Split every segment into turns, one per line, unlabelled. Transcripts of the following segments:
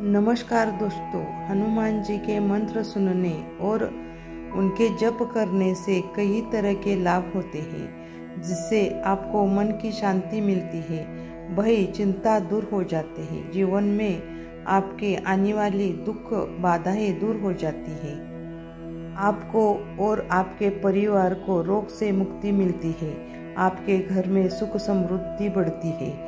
नमस्कार दोस्तों, हनुमान जी के मंत्र सुनने और उनके जप करने से कई तरह के लाभ होते हैं, जिससे आपको मन की शांति मिलती है, भय चिंता दूर हो जाते हैं, जीवन में आपके आने वाली दुख बाधाएं दूर हो जाती है, आपको और आपके परिवार को रोग से मुक्ति मिलती है, आपके घर में सुख समृद्धि बढ़ती है,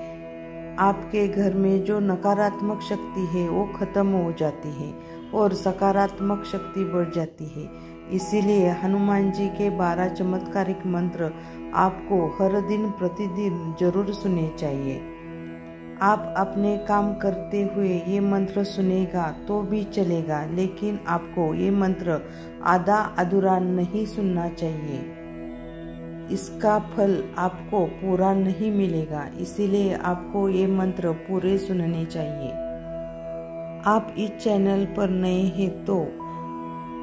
आपके घर में जो नकारात्मक शक्ति है वो खत्म हो जाती है और सकारात्मक शक्ति बढ़ जाती है। इसीलिए हनुमान जी के 12 चमत्कारिक मंत्र आपको हर दिन प्रतिदिन जरूर सुनने चाहिए। आप अपने काम करते हुए ये मंत्र सुनेगा तो भी चलेगा, लेकिन आपको ये मंत्र आधा अधूरा नहीं सुनना चाहिए। इसका फल आपको पूरा नहीं मिलेगा, इसीलिए आपको ये मंत्र पूरे सुनने चाहिए। आप इस चैनल पर नए हैं तो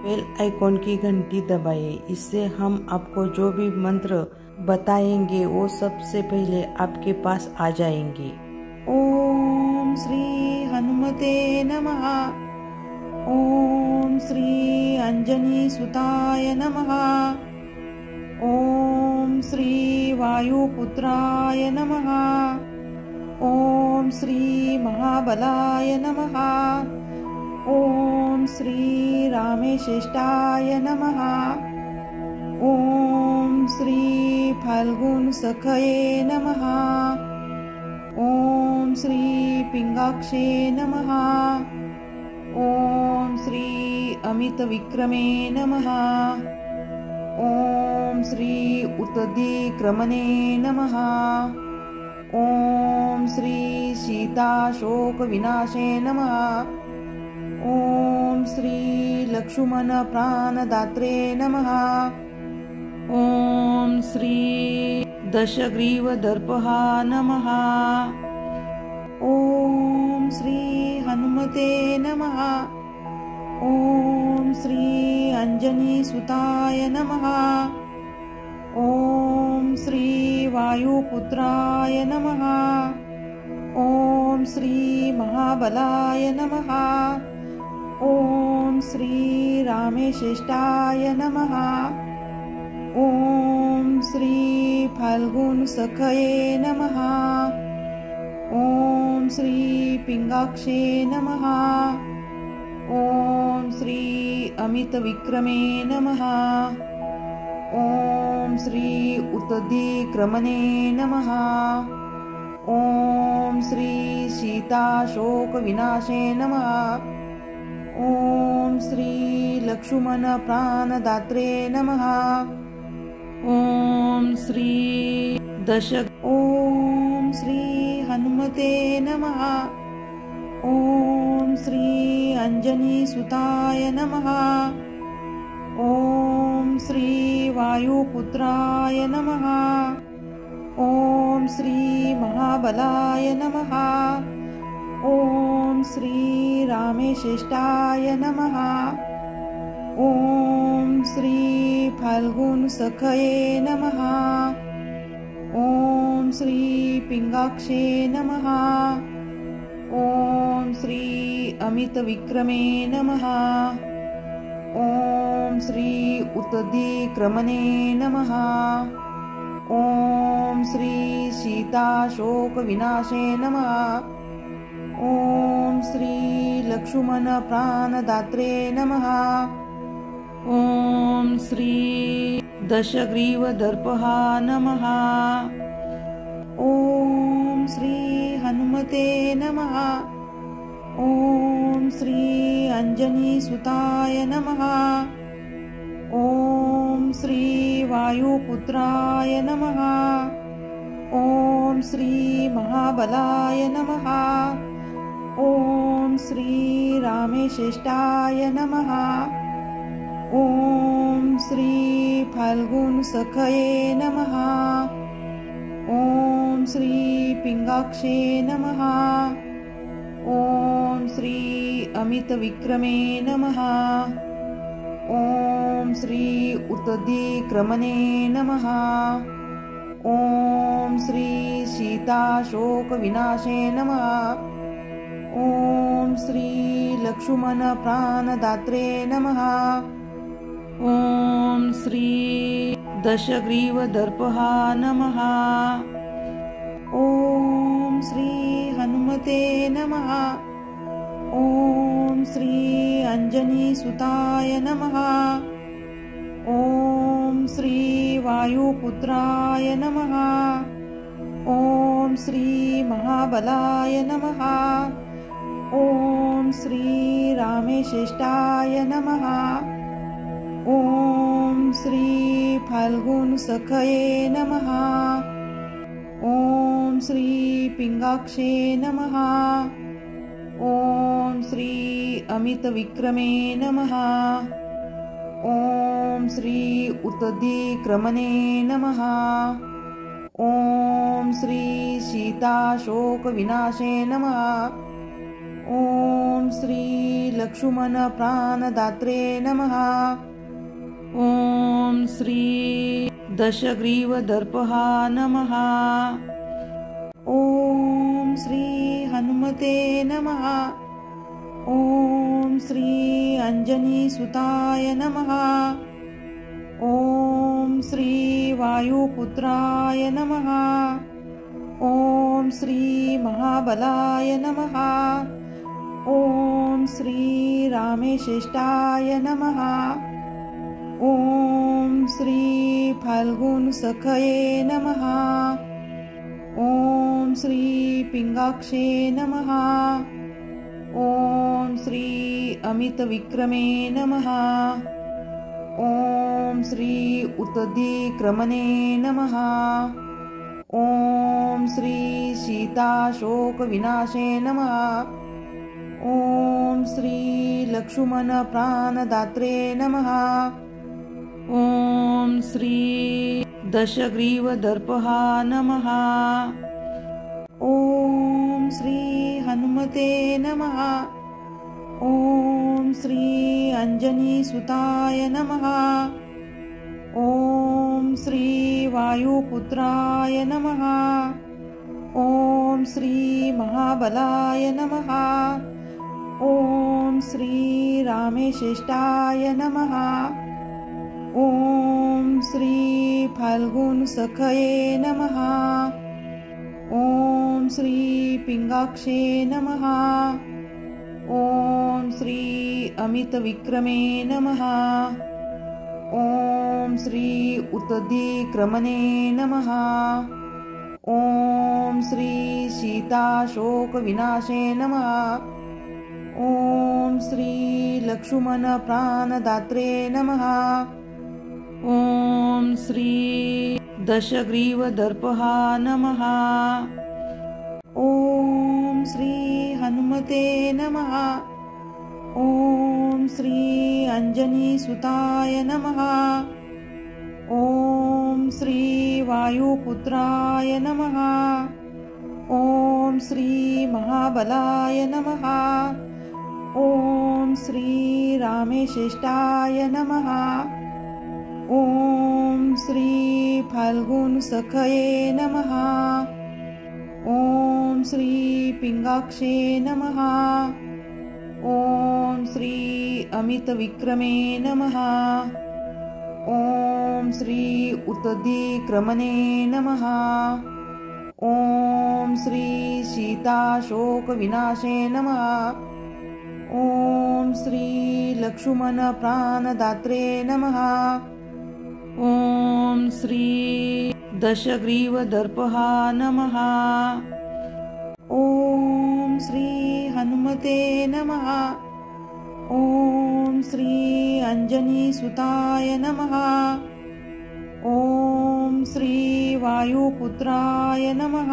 बेल आइकॉन की घंटी दबाइए, इससे हम आपको जो भी मंत्र बताएंगे वो सबसे पहले आपके पास आ जाएंगे। ओम श्री हनुमते नमः। ओम श्री अंजनी सुताय नमः। ओम श्री वायुपुत्राय नमः। ओम श्री महाबलाय नमः। ओम श्री रामेश्रेष्ठाय नमः। ओम श्री फाल्गुन सखये नमः। ओम श्री पिंगाक्षे नमः। ओम श्री अमित विक्रमे नमः। ओम श्री उत्दिक्रमणे नमः। ओम श्री सीताशोक विनाशे नमः। ओम श्री लक्ष्मण प्राणदात्रे नमः। ओम श्री दशग्रीव दर्पहा नमः। ओम श्री हनुमते नमः। ओम श्री अंजनी सुताय नमः। ओम श्री वायुपुत्राय नमः। ओम श्री महाबलाय नमः। ओम श्री रामेश्रेष्ठाय नमः। ओम श्री फाल्गुन सखये नमः। ओम श्री पिंगाक्षे नमः। ओम श्री अमित विक्रमे नमः। ओम श्री उत्दिक्रमणे नमः। ओम श्री सीताशोक विनाशे नमः। ओम श्री लक्ष्मण प्राणदात्रे नमः। ओम श्री ओम श्री हनुमते नमः। ओम श्री अंजनी सुताय नमः। ओम श्री वायुपुत्राय नमः। ओम श्री महाबलाय नमः। ओम श्री रामेश्रेष्ठाय नमः। ओम श्री फाल्गुन सखये नमः। ओम श्री पिंगाक्षे नमः। ओम श्री अमित विक्रमे नमः। ओम श्री उत्दिक्रमणे नमः। ओम श्री सीताशोक विनाशे नमः। ओम श्री लक्ष्मण प्राणदात्रे नमः। ओम श्री दशग्रीव दर्पहा नमः। ओम श्री हनुमते नमः। ओम श्री अंजनी सुताय नमः। ओम श्री वायुपुत्राय नमः। ओम श्री महाबलाय नमः। ओम श्री रामेश्रेष्ठाय नमः। ओम श्री फाल्गुन सखये नमः। ओम श्री पिंगाक्षे नमः। ओम श्री अमित विक्रमे नमः। ओम श्री उत्दिक्रमणे नमः। ओम श्री सीताशोक विनाशे नमः। ओम श्री लक्ष्मण प्राणदात्रे नमः। ॐ श्री दशग्रीवदर्पः नमः। ॐ श्री हनुमते नमः। ॐ श्री अंजनीसुताय नमः। ॐ श्री वायुपुत्राय नमः। ॐ श्री महाबलाय नमः। ॐ श्री रामेश्रेष्ठाय नमः। ॐ श्री फाल्गुनसखये नमः। ॐ श्री पिंगाक्षे नमः। ॐ श्री अमितविक्रमे नमः। ॐ श्री उत्तदिक्रमणे नमः। ॐ श्री सीताशोकविनाशे नमः। ॐ श्री लक्ष्मण प्राणदात्रे नमः। ॐ श्री दशग्रीवदर्पः नमः। ॐ श्री हनुमते नमः। ॐ श्री अंजनीसुताय नमः। ॐ श्री वायुपुत्राय नमः। ॐ श्री महाबलाय नमः। ॐ श्री रामेश्रेष्ठाय नमः। ॐ श्री फाल्गुनसखये नमः। ॐ श्री पिंगाक्षे नमः। ॐ श्री अमितविक्रमे नमः। ॐ श्री उत्तदिक्रमणे नमः। ॐ श्री सीताशोकविनाशे नमः। ॐ श्री लक्ष्मण प्राणदात्रे नमः। ॐ श्री दशग्रीवदर्पः नमः। ॐ श्री हनुमते नमः। ॐ श्री अंजनीसुताय नमः। ॐ श्री वायुपुत्राय नमः। ॐ श्री महाबलाय नमः। ॐ श्री रामेश्रेष्ठाय नमः। ॐ श्री फाल्गुनसखये नमः। ॐ श्री पिंगाक्षे नमः। ॐ श्री अमितविक्रमे नमः। ॐ श्री उत्तदिक्रमणे नमः। ॐ श्री सीताशोकविनाशे नमः। ॐ श्री लक्ष्मण प्राणदात्रे नमः। ॐ श्री दशग्रीवदर्पः नमः। ॐ श्री हनुमते नमः। ॐ श्री अंजनीसुताय नमः। ॐ श्री वायुपुत्राय नमः। ॐ श्री महाबलाय नमः। ॐ श्री रामेश्रेष्ठाय नमः। ॐ श्री फाल्गुनसखये नमः। ॐ श्री पिंगाक्षे नमः। ॐ श्री अमितविक्रमे नमः। ॐ श्री उत्तदिक्रमणे नमः। ॐ श्री सीताशोकविनाशे नमः। ॐ श्री लक्ष्मण प्राणदात्रे नमः। ॐ श्री दशग्रीवदर्पः नमः। ॐ श्री हनुमते नमः। ॐ श्री अंजनीसुताय नमः। ॐ श्री वायुपुत्राय नमः।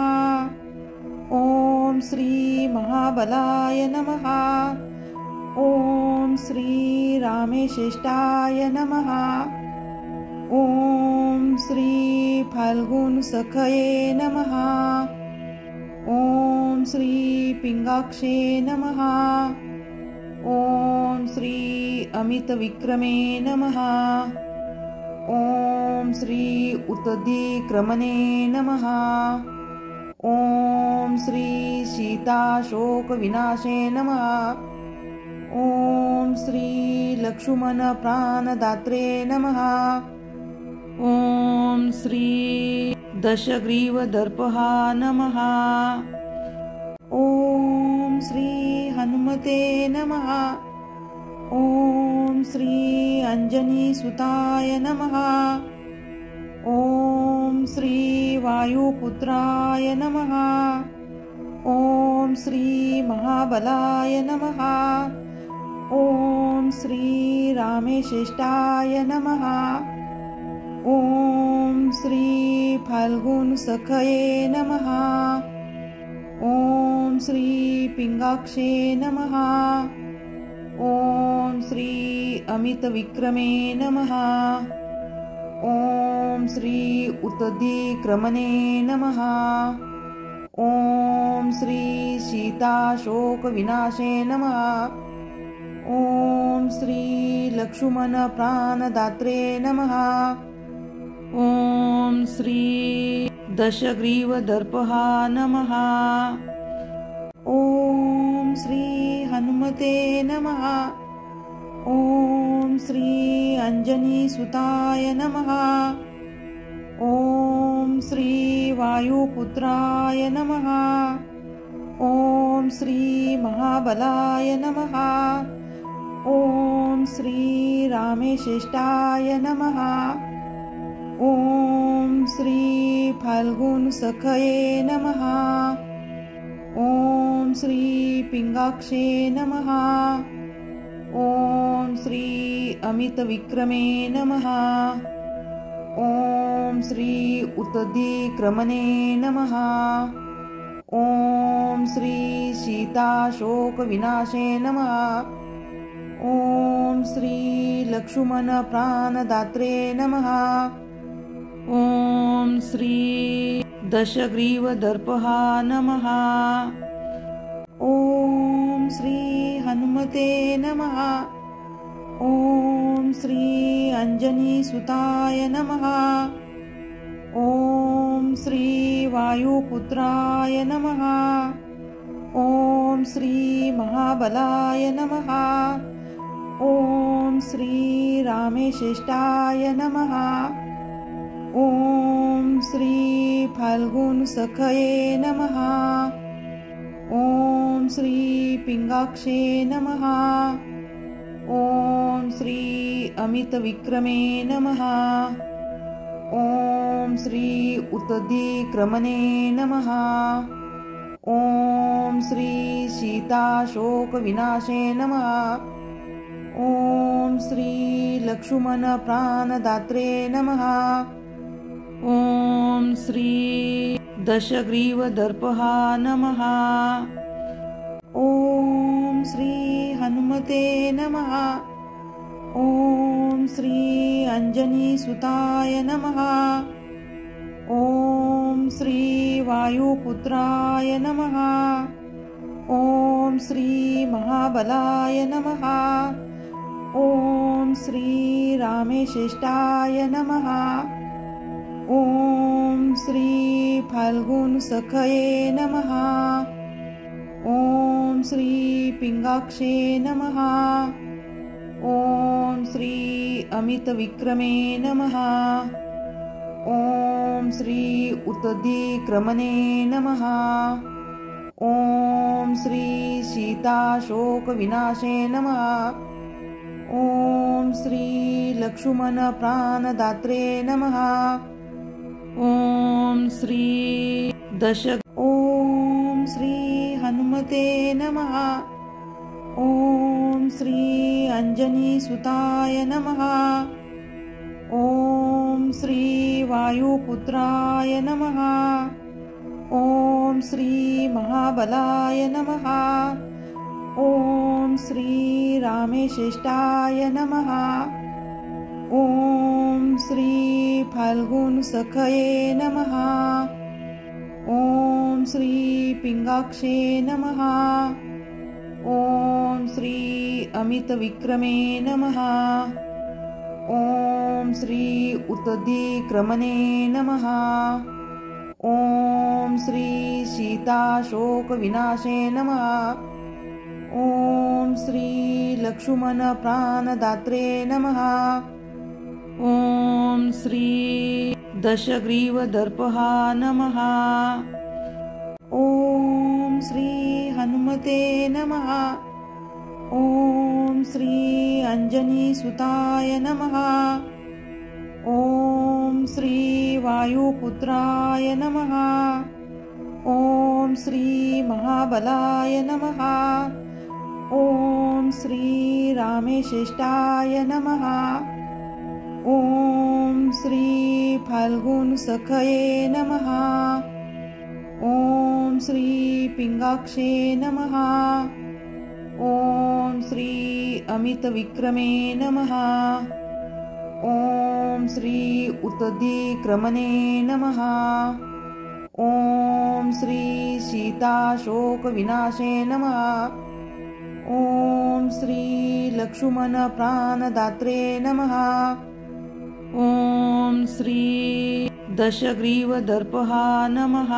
ॐ श्री महाबलाय नमः। ॐ श्री रामेश्रेष्ठाय नमः। ॐ श्री फाल्गुनसखये नमः। ॐ श्री पिंगाक्षे नमः। ॐ श्री अमितविक्रमे नमः। ॐ श्री उत्तदिक्रमणे नमः। ॐ श्री सीताशोकविनाशे नमः। ओम श्री लक्ष्मण प्राणदात्रे नमः। ओम श्री दशग्रीवदर्पहा नमः। ओम श्री हनुमते नमः। ओम श्री अंजनीसुताय नमः। ओम श्री वायुपुत्राय नमः। ओम श्री महाबलाय नमः। ओम श्री रामेश्रेष्ठाय नमः। ओम श्री फाल्गुन सखये नमः। ओम श्री पिंगाक्षे नमः। ओम श्री अमित विक्रमे नमः। ओम श्री उत्तदिक्रमणे नमः। ओम श्री सीताशोक विनाशे नमः। ओम श्री लक्ष्मण प्राणदात्रे नमः। ओम श्री दशग्रीवदर्पहा नमः। ओम श्री हनुमते नमः। ओम श्री अंजनीसुताय नमः। ओम श्री वायुपुत्राय नमः। ओम श्री महाबलाय नमः। ओम श्री रामेश्रेष्ठाय नमः। ओम श्री फाल्गुन सखये नमः। ओम श्री पिंगाक्षे नमः। ओम श्री अमित विक्रमे नमः। ओम श्री उत्तदिक्रमणे नमः। ओम श्री सीताशोक विनाशे नमः। ओम श्री लक्ष्मण प्राणदात्रे नमः। ओम श्री दशग्रीवदर्पहा नमः। ओम श्री हनुमते नमः। ओम श्री अंजनीसुताय नमः। ओम श्री वायुपुत्राय नमः। ओम श्री महाबलाय नमः। ओम श्री रामेश्रेष्ठाय नमः। ओम श्री फाल्गुन सखये नमः। ओम श्री पिंगाक्षे नमः। ओम श्री अमित विक्रमे नमः। ओम श्री उत्तदिक्रमणे नमः। ओम श्री सीताशोक विनाशे नमः। ओम श्री लक्ष्मण प्राणदात्रे नमः। ओम श्री दशग्रीवदर्पहा नमः। ओम श्री हनुमते नमः। ओम श्री अंजनीसुताय नमः। ओम श्री वायुपुत्राय नमः। ओम श्री महाबलाय नमः। ओम श्री रामेश्रेष्ठाय नमः। ओम श्री फाल्गुन सखये नमः। ओम श्री पिंगाक्षे नमः। ओम श्री अमित विक्रमे नमः। ओम श्री उत्तदिक्रमणे नमः। ओम श्री सीताशोक विनाशे नमः। ओम श्री लक्ष्मण प्राणदात्रे नमः। ओम श्री ओम श्री हनुमते नमः। ओम श्री अंजनीसुताय नमः। ओम श्री वायुपुत्राय नमः। ओम श्री महाबलाय नमः। ओम श्री रामेश्रेष्ठाय नमः। ओम श्री फाल्गुन सखये नमः। ओम श्री पिंगाक्षे नमः। ओम श्री अमित विक्रमे नमः। ओम श्री उत्तदिक्रमणे नमः। ओम श्री सीताशोक विनाशे नमः। ओम श्री लक्ष्मण प्राणदात्रे नमः। ॐ श्री दशग्रीवदर्पः नमः। ॐ श्री हनुमते नमः। ॐ श्री अंजनीसुताय नमः। ॐ श्री वायुपुत्राय नमः। ॐ श्री महाबलाय नमः। ॐ श्री रामेश्रेष्ठाय नमः। ॐ श्री फाल्गुनसखये नमः। ॐ श्री पिंगाक्षे नमः। ॐ श्री अमितविक्रमे नमः। ॐ श्री उत्तदिक्रमणे नमः। ॐ श्री सीताशोकविनाशे नमः। ॐ श्री लक्ष्मण प्राणदात्रे नमः। ॐ श्री दशग्रीवदर्पः नमः।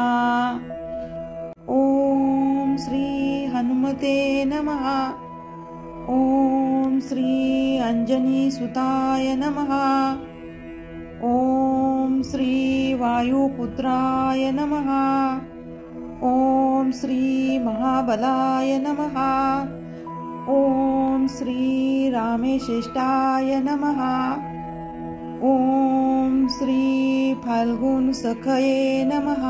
ॐ श्री हनुमते नमः। ॐ श्री अंजनीसुताय नमः। ॐ श्री वायुपुत्राय नमः। ॐ श्री महाबलाय नमः। ॐ श्री रामेश्रेष्ठाय नमः। ॐ श्री फाल्गुनसखये नमः।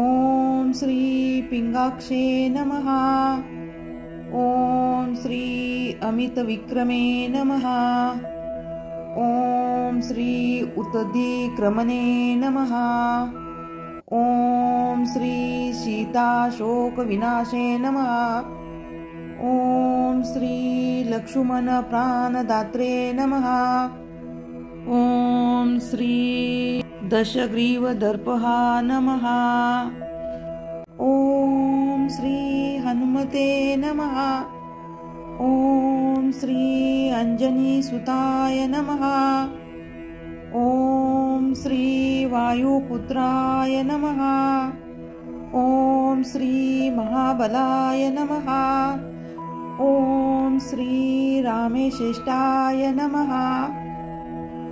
ॐ श्री पिंगाक्षे नमः। ॐ श्री अमितविक्रमे नमः। ॐ श्री उत्तदिक्रमणे नमः। ॐ श्री सीताशोकविनाशे नमः। ॐ श्री लक्ष्मण प्राणदात्रे नमः। ॐ श्री दशग्रीवदर्पः नमः। ॐ श्री हनुमते नमः। ॐ श्री अंजनीसुताय नमः। ॐ श्री वायुपुत्राय नमः। ॐ श्री महाबलाय नमः। ॐ श्री रामेश्रेष्ठाय नमः।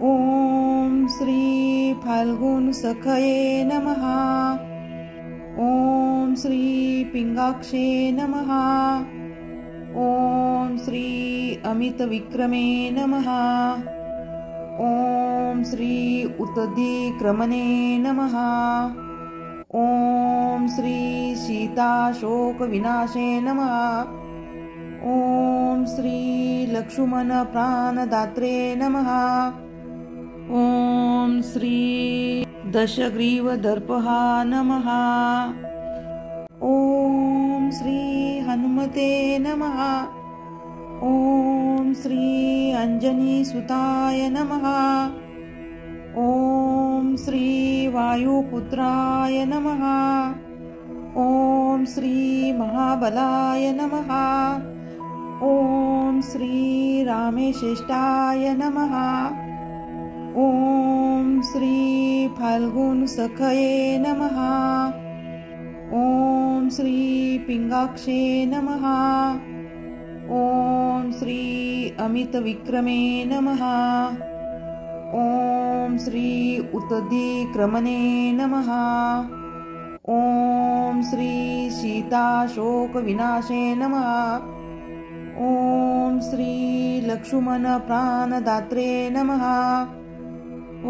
ॐ श्री फाल्गुनसखये नमः। ॐ श्री पिंगाक्षे नमः। ॐ श्री अमितविक्रमे नमः। ॐ श्री उत्तदिक्रमणे नमः। ॐ श्री सीताशोकविनाशे नमः। ॐ श्री लक्ष्मण प्राणदात्रे नमः। ॐ श्री दशग्रीवदर्पः नमः। ॐ श्री हनुमते नमः। ॐ श्री अंजनीसुताय नमः। ॐ श्री वायुपुत्राय नमः। ॐ श्री महाबलाय नमः। ॐ श्री रामेश्रेष्ठाय नमः। ॐ श्री फाल्गुनसखये नमः। ॐ श्री पिंगाक्षे नमः। ॐ श्री अमितविक्रमे नमः। ॐ श्री उत्तदिक्रमणे नमः। ॐ श्री सीताशोकविनाशे नमः। ॐ श्री लक्ष्मण प्राणदात्रे नमः।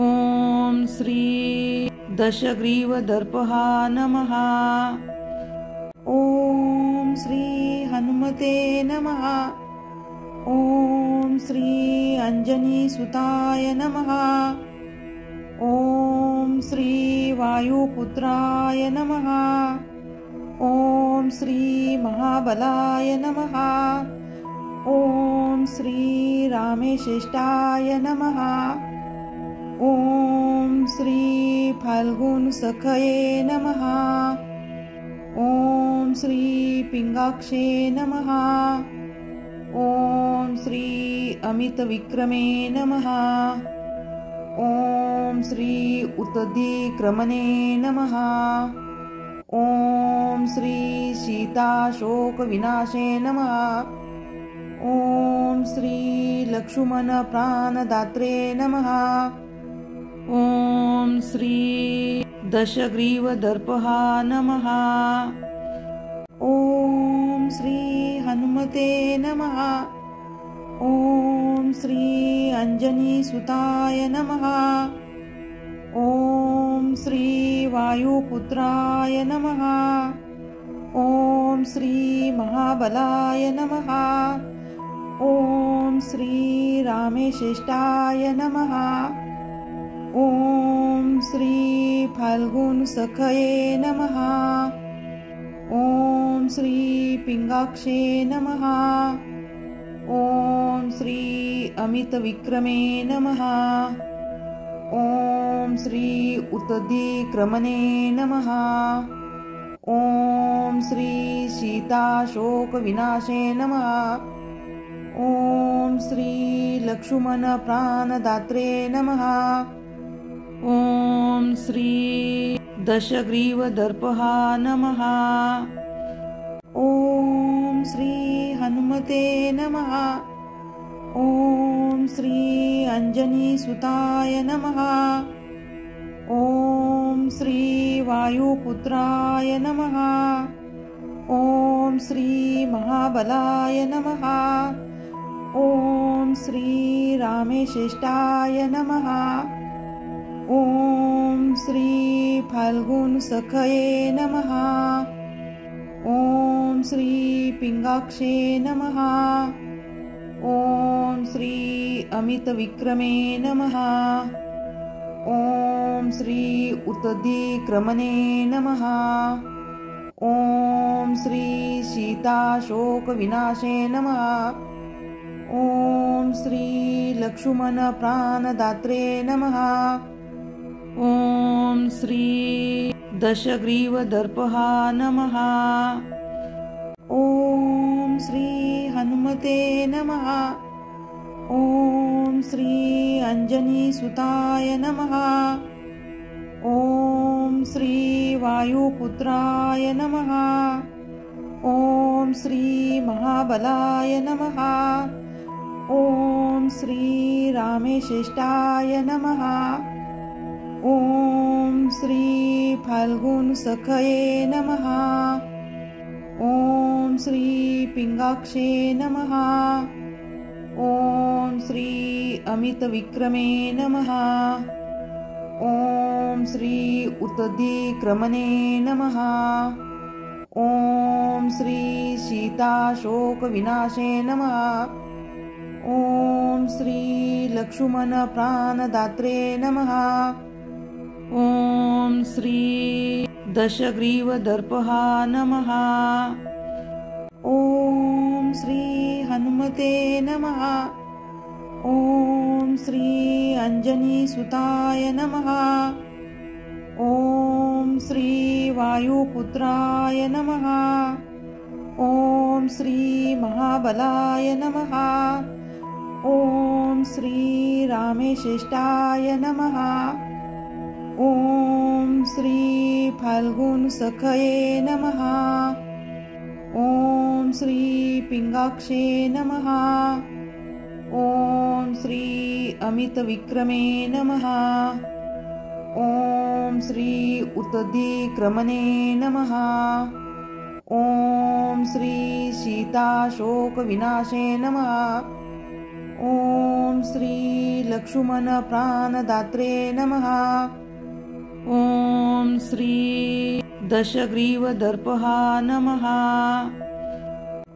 ॐ श्री दशग्रीवदर्पः नमः। ॐ श्री हनुमते नमः। ॐ श्री अंजनीसुताय नमः। ॐ श्री वायुपुत्राय नमः। ॐ श्री महाबलाय नमः। ॐ श्री रामेश्रेष्ठाय नमः। ॐ श्री फाल्गुनसखये नमः। ॐ श्री पिंगाक्षे नमः। ॐ श्री अमितविक्रमे नमः। ॐ श्री उत्तदिक्रमणे नमः। ॐ श्री सीताशोकविनाशे नमः। श्री लक्ष्मण प्राणदात्रे नमः। ॐ श्री दशग्रीवदर्पः नमः। ॐ श्री हनुमते नमः। ॐ श्री अंजनीसुताय नमः। ॐ श्री वायुपुत्राय नमः। ॐ श्री महाबलाय नमः। ॐ श्री रामेश्रेष्ठाय नमः। ॐ श्री फाल्गुनसखये नमः। ॐ श्री पिंगाक्षे नमः। ॐ श्री अमितविक्रमे नमः। ॐ श्री उत्तदिक्रमणे नमः। ॐ श्री सीताशोकविनाशे नमः। ॐ श्री लक्ष्मण प्राणदात्रे नमः। ॐ श्री दशग्रीवदर्पः नमः। ॐ श्री हनुमते नमः। ॐ श्री अंजनीसुताय नमः। ॐ श्री वायुपुत्राय नमः। ॐ श्री महाबलाय नमः। ॐ श्री रामेश्रेष्ठाय नमः। ॐ श्री फाल्गुनसखये नमः। ॐ श्री पिंगाक्षे नमः। ॐ श्री अमितविक्रमे नमः। ॐ श्री उत्तदिक्रमणे नमः। ॐ श्री सीताशोकविनाशे नमः। ॐ श्री लक्ष्मण प्राणदात्रे नमः। ॐ श्री दशग्रीवदर्पः नमः। ॐ श्री हनुमते नमः। ॐ श्री अंजनीसुताय नमः। ॐ श्री वायुपुत्राय नमः। ॐ श्री महाबलाय नमः। ॐ श्री रामेश्रेष्ठाय नमः। ॐ श्री फाल्गुनसखये नमः। ॐ श्री पिंगाक्षे नमः। ॐ श्री अमितविक्रमे नमः। ॐ श्री उत्तदिक्रमणे नमः। ॐ श्री सीताशोकविनाशे नमः। ॐ श्री लक्ष्मण प्राणदात्रे नमः। ॐ श्री दशग्रीवदर्पः नमः। ॐ श्री हनुमते नमः। ॐ श्री अंजनीसुताय नमः। ॐ श्री वायुपुत्राय नमः। ॐ श्री महाबलाय नमः। ॐ श्री रामेश्रेष्ठाय नमः। ॐ श्री फाल्गुनसखये नमः। ॐ श्री पिंगाक्षे नमः। ॐ श्री अमितविक्रमे नमः। ॐ श्री उत्तदिक्रमणे नमः। ॐ श्री सीताशोकविनाशे नमः। ॐ श्री लक्ष्मण प्राणदात्रे नमः। ॐ श्री दशग्रीवदर्पः नमः।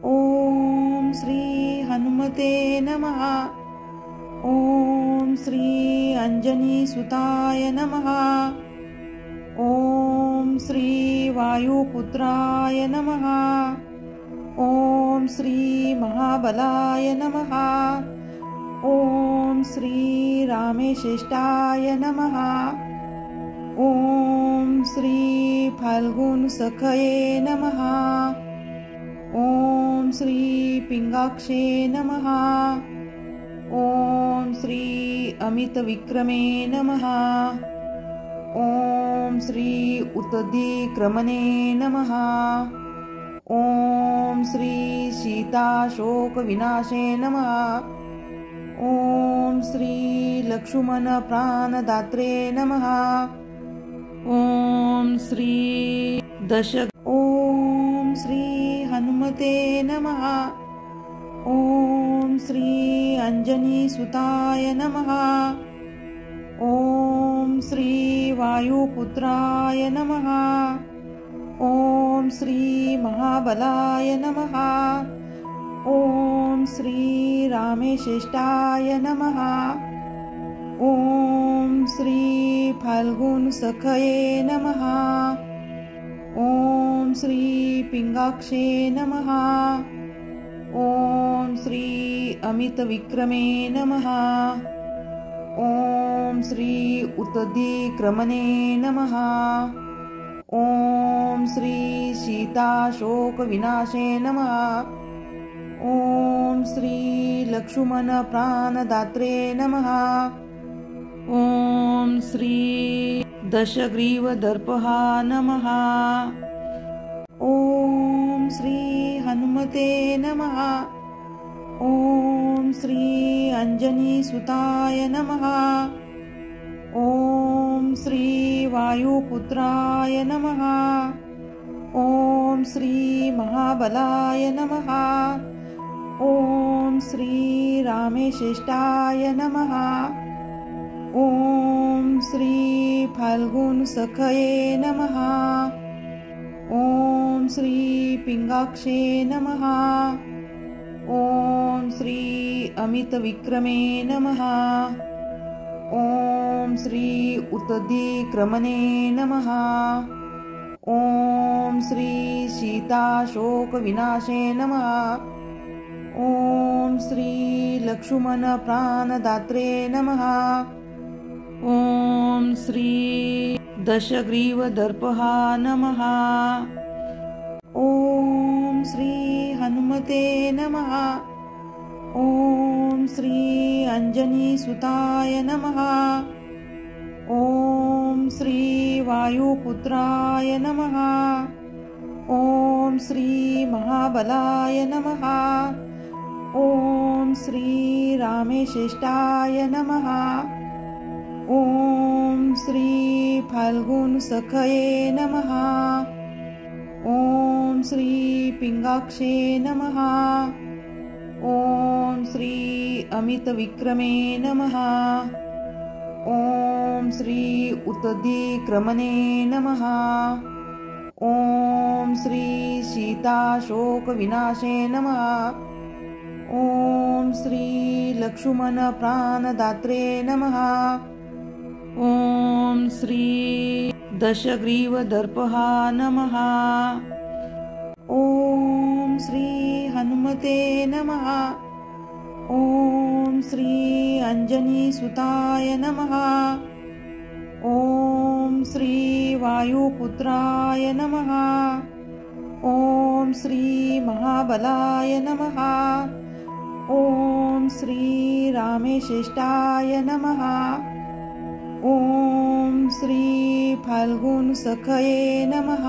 ॐ श्री हनुमते नमः। ॐ श्री अंजनीसुताय नमः। ॐ श्री वायुपुत्राय नमः। ॐ श्री महाबलाय नमः। ॐ श्री रामेश्रेष्ठाय नमः। ॐ श्री फाल्गुनसखये नमः। ॐ श्री पिंगाक्षे नमः। ॐ श्री अमितविक्रमे नमः। ॐ श्री उत्तदिक्रमणे नमः। ॐ श्री सीताशोकविनाशे नमः। ॐ श्री लक्ष्मणप्राणदात्रे नमः। ॐ श्री ॐ श्री हनुमते नमः। ॐ श्री अंजनीसुताय नमः। ॐ श्री वायुपुत्राय नमः। ॐ श्री महाबलाय नमः। ॐ श्री रामेश्रेष्ठाय नमः। ॐ श्री फाल्गुनसखये नमः। ॐ श्री पिंगाक्षे नमः। ॐ श्री अमितविक्रमे नमः। ॐ श्री उत्तधिक्रमणे नमः। ॐ श्री सीताशोकविनाशे नमः। ॐ श्री लक्ष्मणप्राणदात्रे नमः। ॐ श्री दशग्रीवदर्पहा नमः। ॐ श्री हनुमते नमः। ॐ श्री अंजनीसुताय नमः। ॐ श्री वायुपुत्राय नमः। ॐ श्री महाबलाय नमः। ॐ श्री रामेश्रेष्ठाय नमः। ॐ श्री फाल्गुनसखये नमः। ॐ श्री पिंगाक्षे नमः। ॐ श्री अमितविक्रमे नमः। ॐ श्री उत्तधिक्रमणे नमः। ॐ श्री सीताशोकविनाशे नमः। ॐ श्री लक्ष्मणप्राणदात्रे नमः। ॐ श्री दशग्रीवदर्पहा नमः। ॐ श्री हनुमते नमः। ॐ श्री अंजनीसुताय नमः। ॐ श्री वायुपुत्राय नमः। ॐ श्री महाबलाय नमः। ॐ श्री रामेश्रेष्ठाय नमः। ॐ श्री फाल्गुनसखये नमः। ॐ श्री पिंगाक्षे नमः। ॐ श्री अमितविक्रमे नमः। ॐ श्री उत्तधिक्रमणे नमः। ॐ श्री सीताशोकविनाशे नमः। ॐ श्री लक्ष्मणप्राणदात्रे नमः। ॐ श्री दशग्रीवदर्पहा नमः। ॐ श्री हनुमते नमः। ॐ श्री अंजनीसुताय नमः। ॐ श्री वायुपुत्राय नमः। ॐ श्री महाबलाय नमः। ॐ श्री रामेश्रेष्ठाय नमः। ॐ श्री फाल्गुनसखये नमः।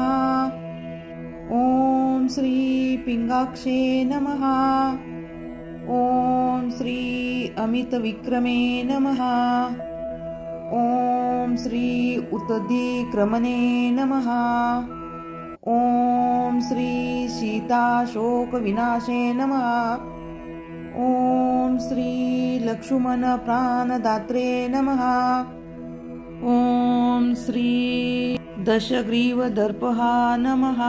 ॐ श्री पिंगाक्षे नमः। ॐ श्री अमितविक्रमे नमः। ॐ श्री उत्तधिक्रमणे नमः। ॐ श्री सीताशोकविनाशे नमः। ॐ श्री लक्ष्मणप्राणदात्रे नमः। ॐ श्री दशग्रीवदर्पहा नमः।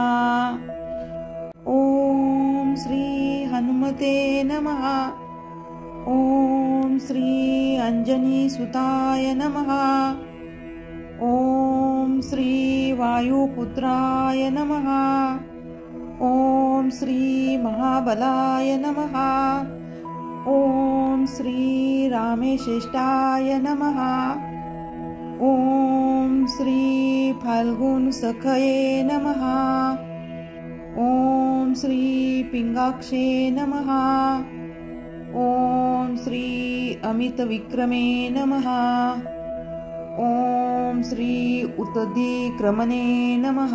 ॐ श्री हनुमते नमः। ॐ श्री अंजनीसुताय नमः। ॐ श्री वायुपुत्राय नमः। ॐ श्री महाबलाय नमः। ॐ श्री रामेश्रेष्ठाय नमः। ॐ श्री फाल्गुनसखये नमः। ॐ श्री पिंगाक्षे नमः। ॐ श्री अमितविक्रमे नमः। ॐ श्री उत्तधिक्रमणे नमः।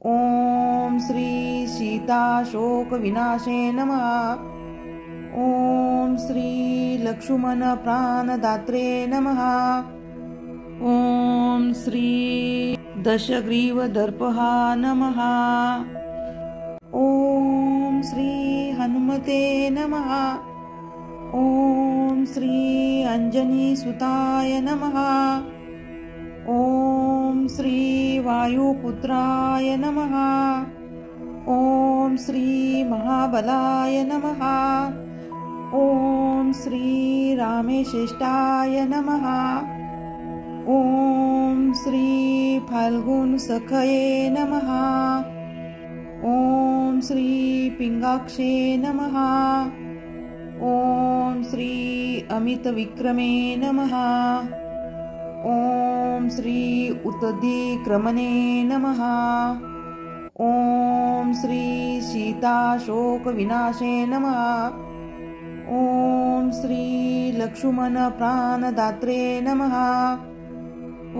ॐ श्री सीताशोकविनाशे नमः। ॐ श्री लक्ष्मणप्राणदात्रे नमः। ॐ श्री दशग्रीवदर्पहा नमः। ॐ श्री हनुमते नमः। ॐ श्री अंजनीसुताय नमः। ॐ श्री वायुपुत्राय नमः। ॐ श्री महाबलाय नमः। ॐ श्री रामेश्रेष्ठाय नमः। ॐ श्री फाल्गुनसखये नमः। ॐ श्री पिंगाक्षे नमः। ॐ श्री अमितविक्रमे नमः। ॐ श्री उत्तधिक्रमणे नमः। ॐ श्री सीताशोकविनाशे नमः। ॐ श्री लक्ष्मणप्राणदात्रे नमः।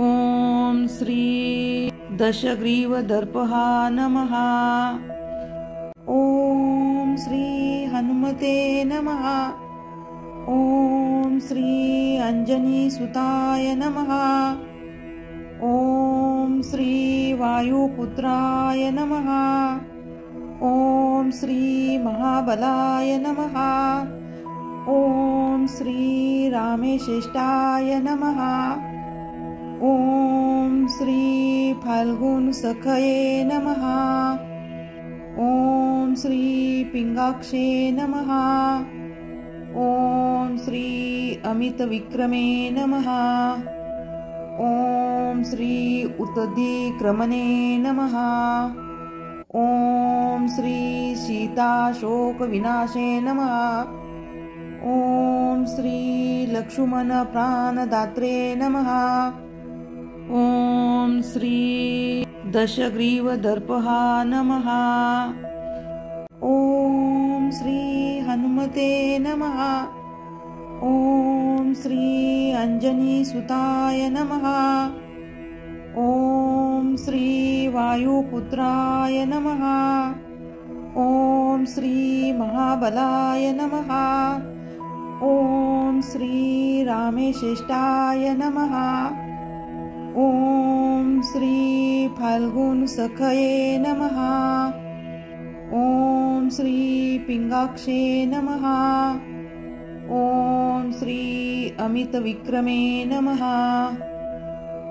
ॐ श्री दशग्रीवदर्पहा नमः। ॐ श्री हनुमते नमः। ॐ श्री अंजनीसुताय नमः। ॐ श्री वायुपुत्राय नमः। ॐ श्री महाबलाय नमः। ॐ श्री रामेश्रेष्ठाय नमः। ॐ श्री फाल्गुनसखये नमः। ॐ श्री पिंगाक्षे नमः। ॐ श्री अमितविक्रमे नमः। ॐ श्री उत्तधिक्रमणे नमः। ॐ श्री सीताशोकविनाशे नमः। ॐ श्री लक्ष्मणप्राणदात्रे नमः। ॐ श्री दशग्रीवदर्पहा नमः। ॐ श्री हनुमते नमः। ॐ श्री अंजनीसुताय नमः। ॐ श्री वायुपुत्राय नमः। ॐ श्री महाबलाय नमः। ॐ श्री रामेश्रेष्ठाय नमः। ॐ श्री फाल्गुनसखये नमः। ॐ श्री पिंगाक्षे नमः। ॐ श्री अमितविक्रमे नमः।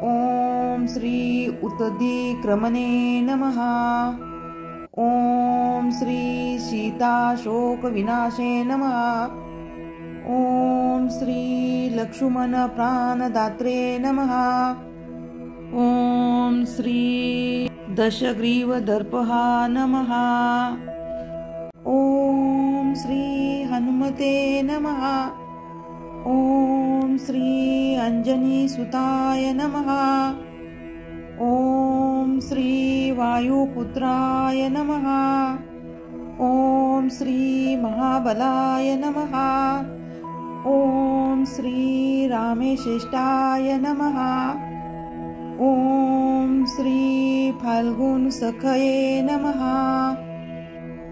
ॐ श्री उत्तधिक्रमणे नमः। ॐ श्री सीताशोकविनाशे नमः। ॐ श्री लक्ष्मणप्राणदात्रे नमः। ॐ श्री दशग्रीवदर्पहा नमः। ॐ श्री हनुमते नमः। ॐ श्री अंजनीसुताय नमः। ॐ श्री वायुपुत्राय नमः। ॐ श्री महाबलाय नमः। ॐ श्री रामेश्रेष्ठाय नमः। ॐ श्री फाल्गुनसखये नमः।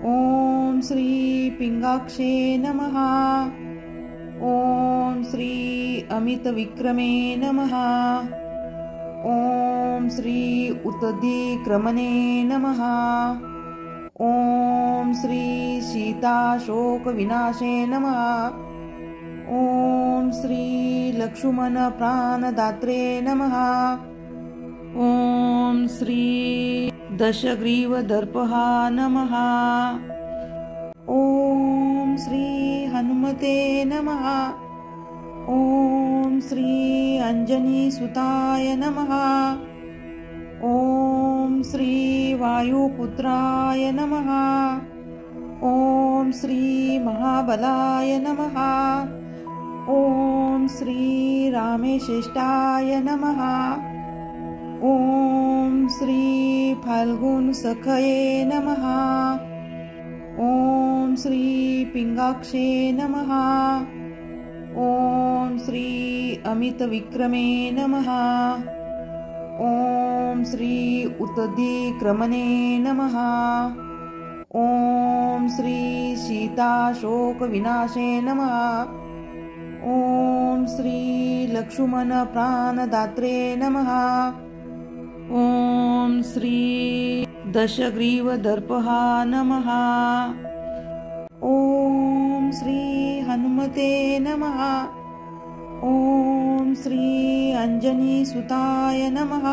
ॐ श्री पिंगाक्षे नमः। ॐ श्री अमितविक्रमे नमः। ॐ श्री उत्तधिक्रमणे नमः। ॐ श्री सीताशोकविनाशे नमः। ॐ श्री लक्ष्मणप्राणदात्रे नमः। ॐ श्री दशग्रीवदर्पहा नमः। ॐ श्री हनुमते नमः। ॐ श्री अंजनीसुताय नमः। ॐ श्री वायुपुत्राय नमः। ॐ श्री महाबलाय नमः। ॐ श्री रामेश्रेष्ठाय नमः। ॐ श्री फाल्गुनसखये नमः। ॐ श्री पिंगाक्षे नमः। ॐ श्री अमितविक्रमे नमः। ॐ श्री उत्दिक्रमणे नमः। ॐ श्री सीताशोकविनाशे नमः। ॐ श्री लक्ष्मणप्राणदात्रे नमः। ॐ श्री दशग्रीवदर्पहा नमः। ॐ श्री हनुमते नमः। ॐ श्री अंजनीसुताय नमः।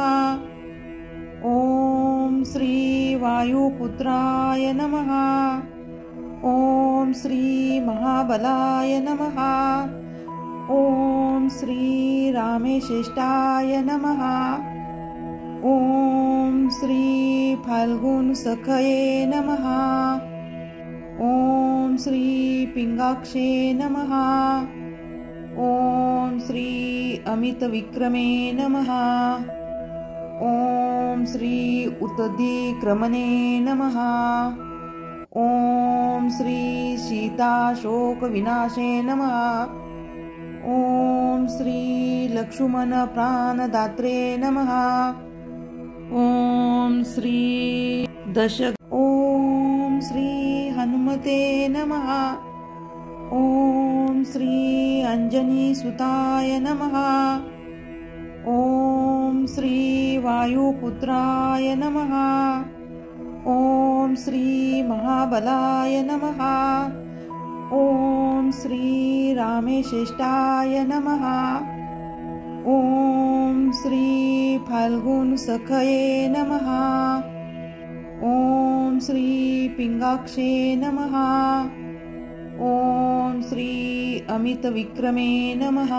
ॐ श्री वायुपुत्राय नमः। ॐ श्री महाबलाय नमः। ॐ श्री रामेश्रेष्ठाय नमः। ॐ श्री फाल्गुनसखये नमः। ॐ श्री पिंगाक्षे नमः। ॐ श्री अमितविक्रमे नमः। ॐ श्री उत्दिक्रमणे नमः। ॐ श्री सीताशोकविनाशे नमः। ॐ श्री लक्ष्मणप्राणदात्रे नमः। ॐ श्री ॐ श्री हनुमते नमः। ॐ श्री अंजनीसुताय नमः। ॐ श्री वायुपुत्राय नमः। ॐ श्री महाबलाय नमः। ॐ श्री रामेश्रेष्ठाय नमः। ॐ श्री फाल्गुनसखये नमः। ॐ श्री पिंगाक्षे नमः। ॐ श्री अमितविक्रमे नमः।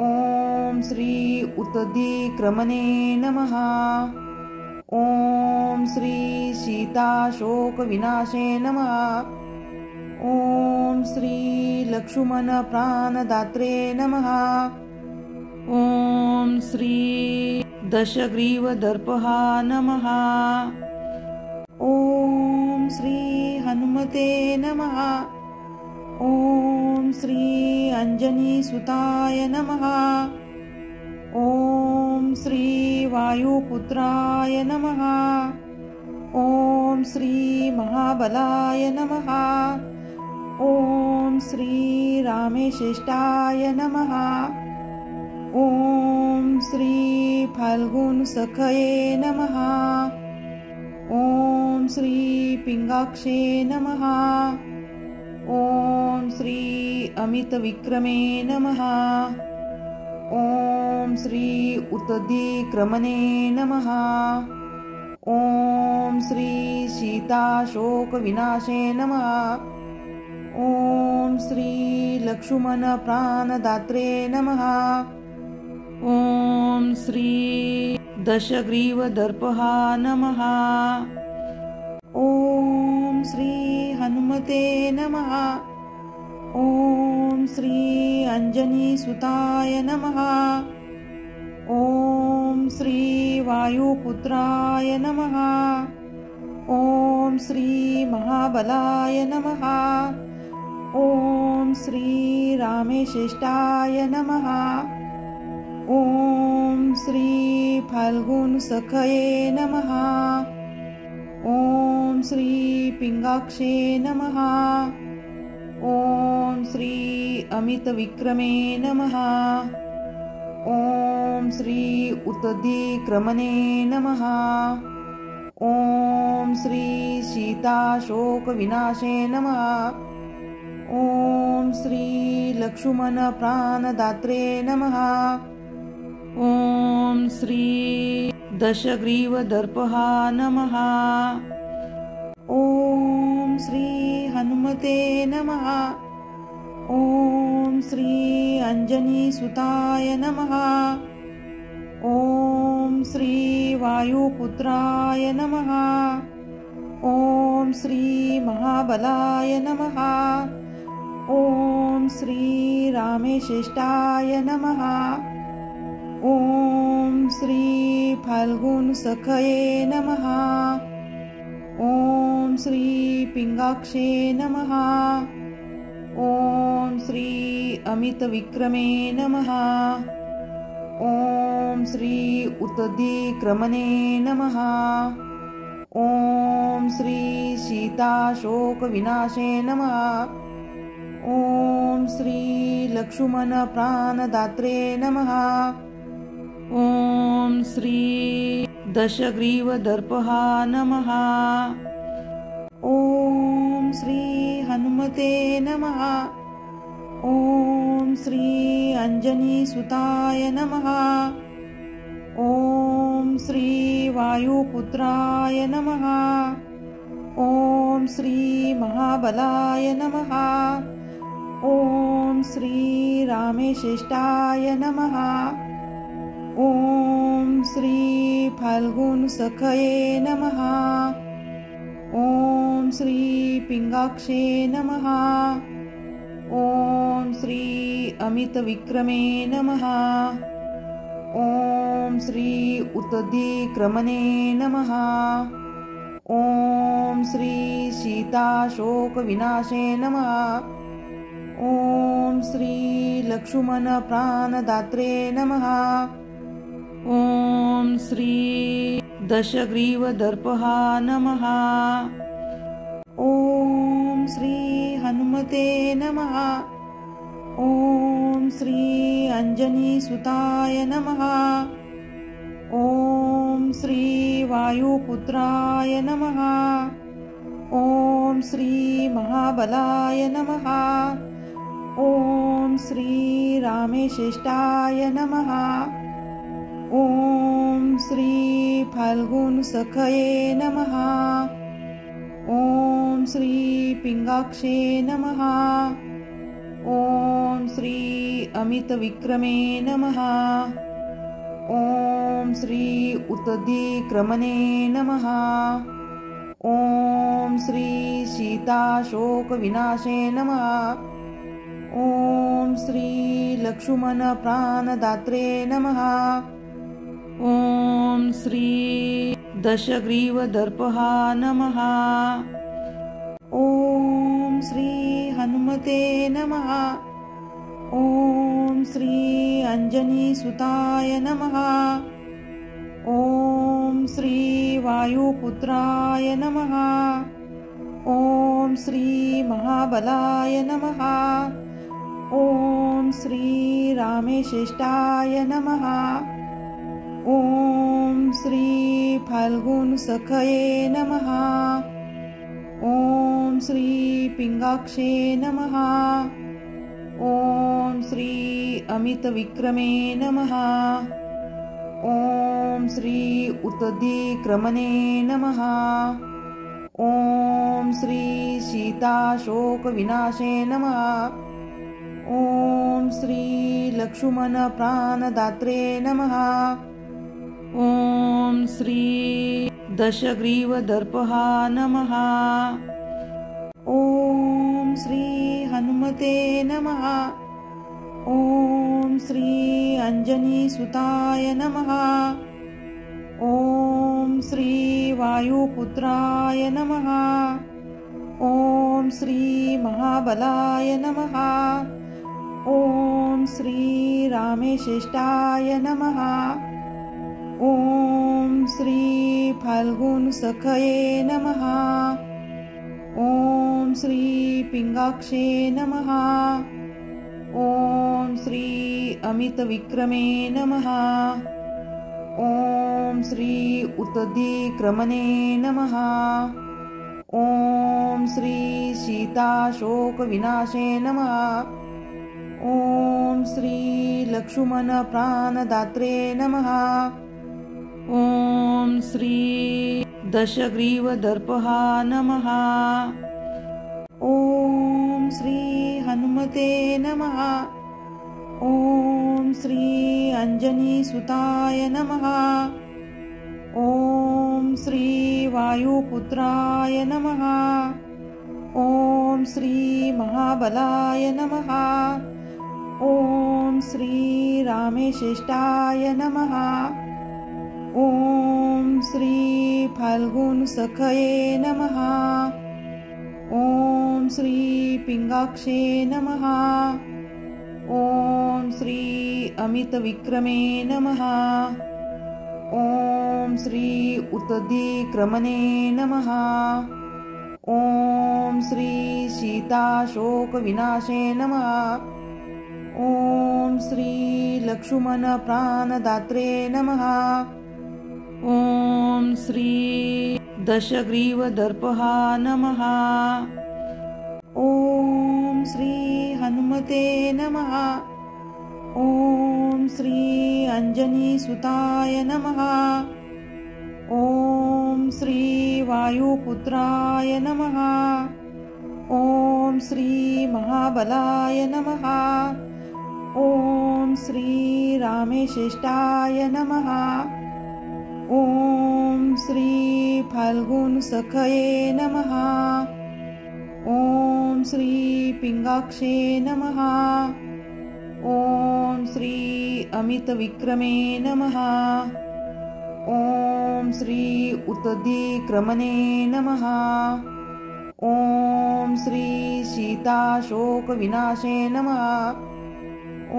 ॐ श्री उत्दिक्रमणे नमः। ॐ श्री सीताशोकविनाशे नमः। ॐ श्री लक्ष्मणप्राणदात्रे नमः। ॐ श्री दशग्रीवदर्पहा नमः। ॐ श्री हनुमते नमः। ॐ श्री अंजनीसुताय नमः। ॐ श्री वायुपुत्राय नमः। ॐ श्री महाबलाय नमः। ॐ श्री रामेश्रेष्ठाय नमः। ॐ श्री फाल्गुनसखये नमः। ॐ श्री पिंगाक्षे नमः। ॐ श्री अमितविक्रमे नमः। ॐ श्री उत्दिक्रमणे नमः। ॐ श्री सीताशोकविनाशे नमः। ॐ श्री लक्ष्मणप्राणदात्रे नमः। ॐ श्री दशग्रीवदर्पहा नमः। ॐ श्री हनुमते नमः। ॐ श्री अंजनीसुताय नमः। ॐ श्री वायुपुत्राय नमः। ॐ श्री महाबलाय नमः। ॐ श्री रामेश्रेष्ठाय नमः। ॐ श्री फाल्गुनसखये नमः। ॐ श्री पिंगाक्षे नमः। ॐ श्री अमितविक्रमे नमः। ॐ श्री उत्दिक्रमणे नमः। ॐ श्री सीताशोकविनाशे नमः। ॐ श्री लक्ष्मणप्राणदात्रे नमः। ॐ श्री दशग्रीवदर्पहा नमः। ॐ श्री हनुमते नमः। ॐ श्री अंजनीसुताय नमः। ॐ श्री वायुपुत्राय नमः। ॐ श्री महाबलाय नमः। ॐ श्री रामेश्रेष्ठाय नमः। ॐ श्री फाल्गुनसखये नमः। ॐ श्री पिंगाक्षे नमः। ॐ श्री अमितविक्रमे नमः। ॐ श्री उत्दिक्रमणे नमः। ॐ श्री सीताशोकविनाशे नमः। ॐ श्री लक्ष्मणप्राणदात्रे नमः। ॐ श्री दशग्रीवदर्पहा नमः। ॐ श्री हनुमते नमः। ॐ श्री अंजनीसुताय नमः। ॐ श्री वायुपुत्राय नमः। ॐ श्री महाबलाय नमः। ॐ श्री रामेश्रेष्ठाय नमः। ॐ श्री फाल्गुनसखये नमः। ॐ श्री पिंगाक्षे नमः। ॐ श्री अमितविक्रमे नमः। ॐ श्री उत्दिक्रमणे नमः। ॐ श्री सीताशोकविनाशे नमः। ॐ श्री लक्ष्मणप्राणदात्रे नमः। ॐ श्री दशग्रीवदर्पहा नमः। ॐ श्री हनुमते नमः। ॐ श्री अंजनीसुताय नमः। ॐ श्री वायुपुत्राय नमः। ॐ श्री महाबलाय नमः। ॐ श्री रामेश्रेष्ठाय नमः। ॐ श्री फाल्गुनसखये नमः। ॐ श्री पिंगाक्षे नमः। ॐ श्री अमितविक्रमे नमः। ॐ श्री उत्दिक्रमणे नमः। ॐ श्री सीताशोकविनाशे नमः। ॐ श्री लक्ष्मणप्राणदात्रे नमः। ॐ श्री दशग्रीवदर्पहा नमः। ॐ श्री हनुमते नमः। ॐ श्री अंजनीसुताय नमः। ॐ श्री वायुपुत्राय नमः। ॐ श्री महाबलाय नमः। ॐ श्री रामेश्रेष्ठाय नमः। ॐ श्री फाल्गुनसखये नमः। ॐ श्री पिंगाक्षे नमः। ॐ श्री अमितविक्रमे नमः। ॐ श्री उत्दिक्रमणे नमः। ॐ श्री सीताशोकविनाशे नमः। ॐ श्री लक्ष्मणप्राणदात्रे नमः। ॐ श्री दशग्रीवदर्पहा नमः। ॐ श्री हनुमते नमः। ॐ श्री अंजनीसुताय नमः। ॐ श्री वायुपुत्राय नमः। ॐ श्री महाबलाय नमः। ॐ श्री रामेश्रेष्ठाय नमः। ॐ श्री फाल्गुनसखये नमः। ॐ श्री पिंगाक्षे नमः। ॐ श्री अमितविक्रमे नमः। ॐ श्री उत्दिक्रमणे नमः। ॐ श्री सीताशोकविनाशे नमः। ॐ श्री लक्ष्मणप्राणदात्रे नमः। ॐ श्री दशग्रीवदर्पहा नमः। ॐ श्री हनुमते नमः। ॐ श्री अंजनीसुताय नमः। ॐ श्री वायुपुत्राय नमः। ॐ श्री महाबलाय नमः। ॐ श्री रामेश्रेष्ठाय नमः। ॐ श्री फाल्गुनसखये नमः। ॐ श्री पिंगाक्षे नमः। ओम श्री अमित विक्रमे नमः। ओम श्री उत्दिक्रमणे नमः। ओम श्री सीताशोक विनाशे नमः। ओम श्री लक्ष्मण प्राणदात्रे नमः। ओम श्री दशग्रीवदर्पहा नमः। ओम श्री हनुमते नमः। ओम श्री अंजनीसुताय नमः। ओम श्री वायुपुत्राय नमः। ओम श्री महाबलाय नमः। ओम श्री रामेश्रेष्ठाय नमः। ओम श्री फाल्गुन सखये नमः। ओम श्री पिंगाक्षे नमः। ओम श्री अमित विक्रमे नमः। ओम श्री उत्दिक्रमणे नमः। ओम श्री सीताशोक विनाशे नमः।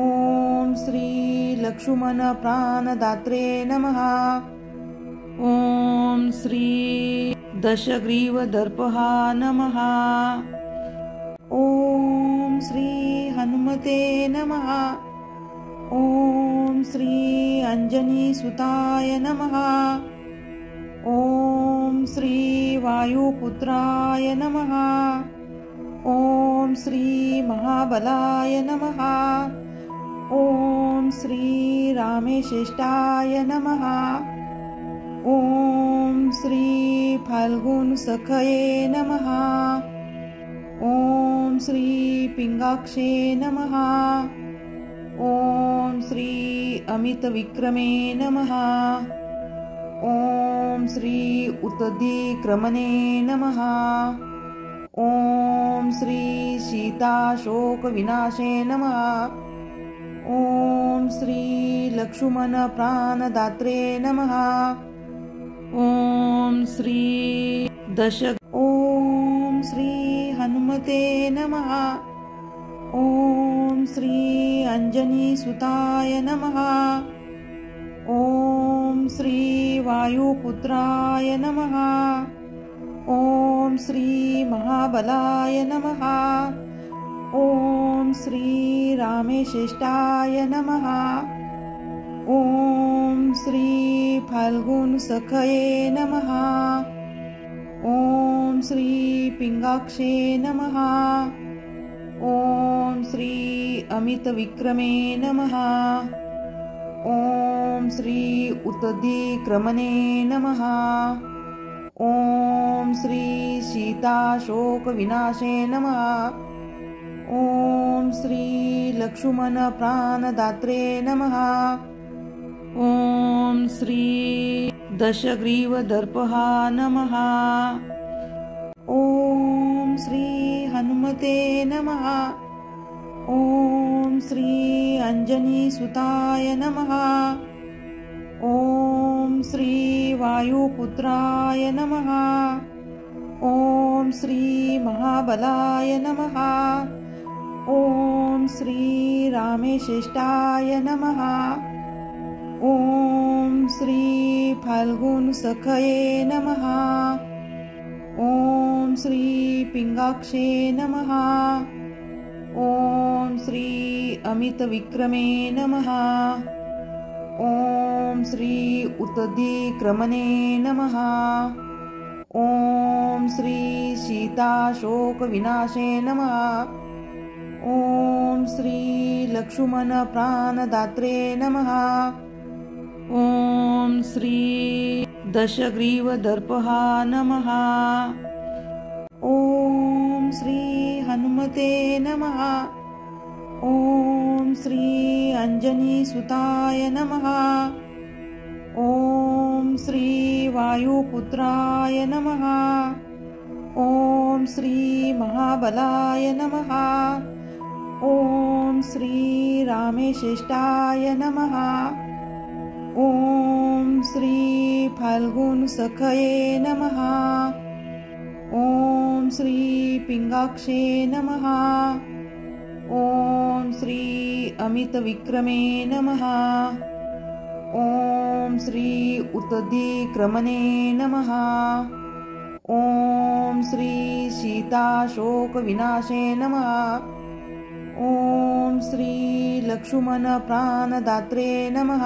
ओम श्री लक्ष्मण प्राणदात्रे नमः। ओम श्री दशग्रीवदर्पहा नमः। ओम श्री हनुमते नमः। ओम श्री अंजनीसुताय नमः। ओम श्री वायुपुत्राय नमः। ओम श्री महाबलाय नमः। ओम श्री रामेश्रेष्ठाय नमः। ओम श्री फाल्गुन सखये नमः। ओम श्री पिंगाक्षे नमः। ओम श्री अमित विक्रमे नमः। ओम श्री उत्दिक्रमणे नमः। ओम श्री सीताशोक विनाशे नमः। ओम श्री लक्ष्मण प्राणदात्रे नमः। ओम श्री ओम श्री हनुमते नमः। ओम श्री अंजनीसुताय नमः। ओम श्री वायुपुत्राय नमः। ओम श्री महाबलाय नमः। ओम श्री रामेश्रेष्ठाय नमः। ओम श्री फाल्गुन सखये नमः। ओम श्री पिंगाक्षे नमः। ओम श्री अमित विक्रमे नमः। ओम श्री उत्दिक्रमणे नमः। ओम श्री सीताशोक विनाशे नमः। ओम श्री लक्ष्मण प्राणदात्रे नमः। ओम श्री दशग्रीवदर्पहा नमः। ओम श्री हनुमते नमः। ओम श्री अंजनीसुताय नमः। ओम श्री वायुपुत्राय नमः। ओम श्री महाबलाय नमः। ओम श्री रामेश्रेष्ठाय नमः। ओम श्री फाल्गुन सखये नमः। ओम श्री पिंगाक्षे नमः। ओम श्री अमित विक्रमे नमः। ओम श्री उत्दिक्रमणे नमः। ओम श्री सीताशोक विनाशे नमः। ओम श्री लक्ष्मण प्राणदात्रे नमः। ओम श्री दशग्रीवदर्पहा नमः। ओम श्री हनुमते नमः। ओम श्री अंजनीसुताय नमः। ओम श्री वायुपुत्राय नमः। ओम श्री महाबलाय नमः। ओम श्री रामेश्रेष्ठाय नमः। ओम श्री फाल्गुन सखये नमः। ओम श्री पिंगाक्षे नमः। ॐ श्री अमितविक्रमे नमः। ॐ श्री उत्तधिक्रमणे नमः। ॐ श्री सीताशोकविनाशे नमः। ॐ श्री लक्ष्मणप्राणदात्रे नमः।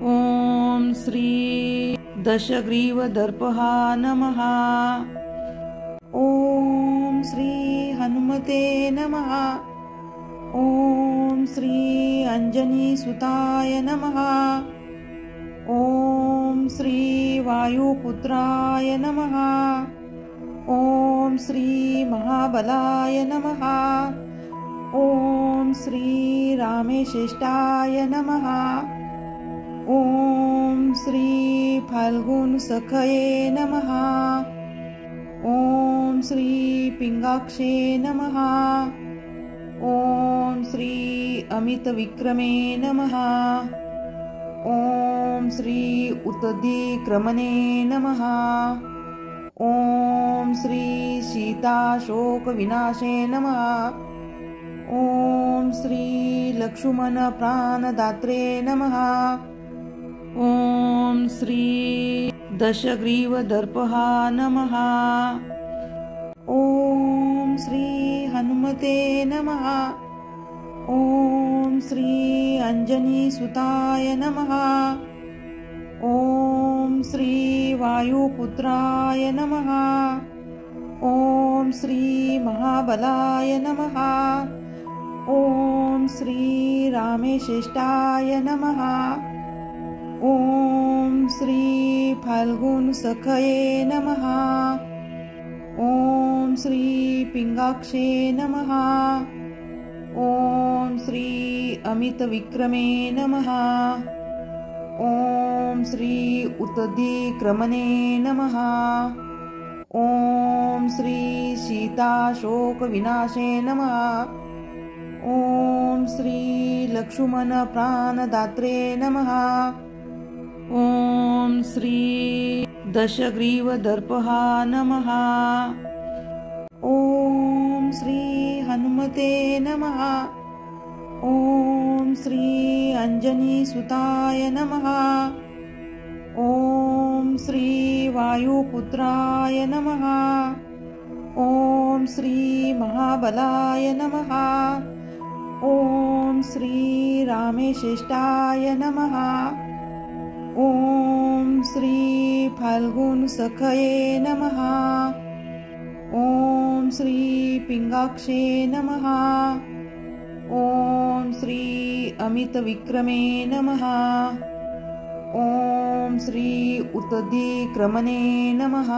ॐ श्री दशग्रीवदर्पः नमः। ॐ श्री हनुमते नमः। ॐ श्री अंजनीसुताय नमः। ॐ श्री वायुपुत्राय नमः। ॐ श्री महाबलाय नमः। ॐ श्री रामेश्रेष्ठाय नमः। ॐ श्री फाल्गुनसखये नमः। ॐ श्री पिंगाक्षे नमः। ॐ श्री अमितविक्रमे नमः। ॐ श्री उत्तधिक्रमणे नमः। ॐ श्री सीताशोकविनाशे नमः। ॐ श्री लक्ष्मणप्राणदात्रे नमः। ॐ श्री दशग्रीवदर्पः नमः। ॐ श्री हनुमते नमः। ॐ श्री अंजनीसुताय नमः। ॐ श्री वायुपुत्राय नमः। ॐ श्री महाबलाय नमः। ॐ श्री रामेश्रेष्ठाय नमः। ॐ श्री फाल्गुनसखये नमः। ॐ श्री पिंगाक्षे नमः। ॐ श्री अमितविक्रमे नमः। ॐ श्री उत्तधिक्रमणे नमः। ॐ श्री सीताशोकविनाशे नमः। ॐ श्री लक्ष्मणप्राणदात्रे नमः। ॐ श्री दशग्रीवदर्पः नमः। ॐ श्री हनुमते नमः। ॐ श्री अंजनीसुताय नमः। ॐ श्री वायुपुत्राय नमः। ॐ श्री महाबलाय नमः। ॐ श्री रामेश्रेष्ठाय नमः। ॐ श्री फाल्गुनसखये नमः। ॐ श्री पिंगाक्षे नमः। ॐ श्री अमितविक्रमे नमः। ॐ श्री उत्तधिक्रमणे नमः।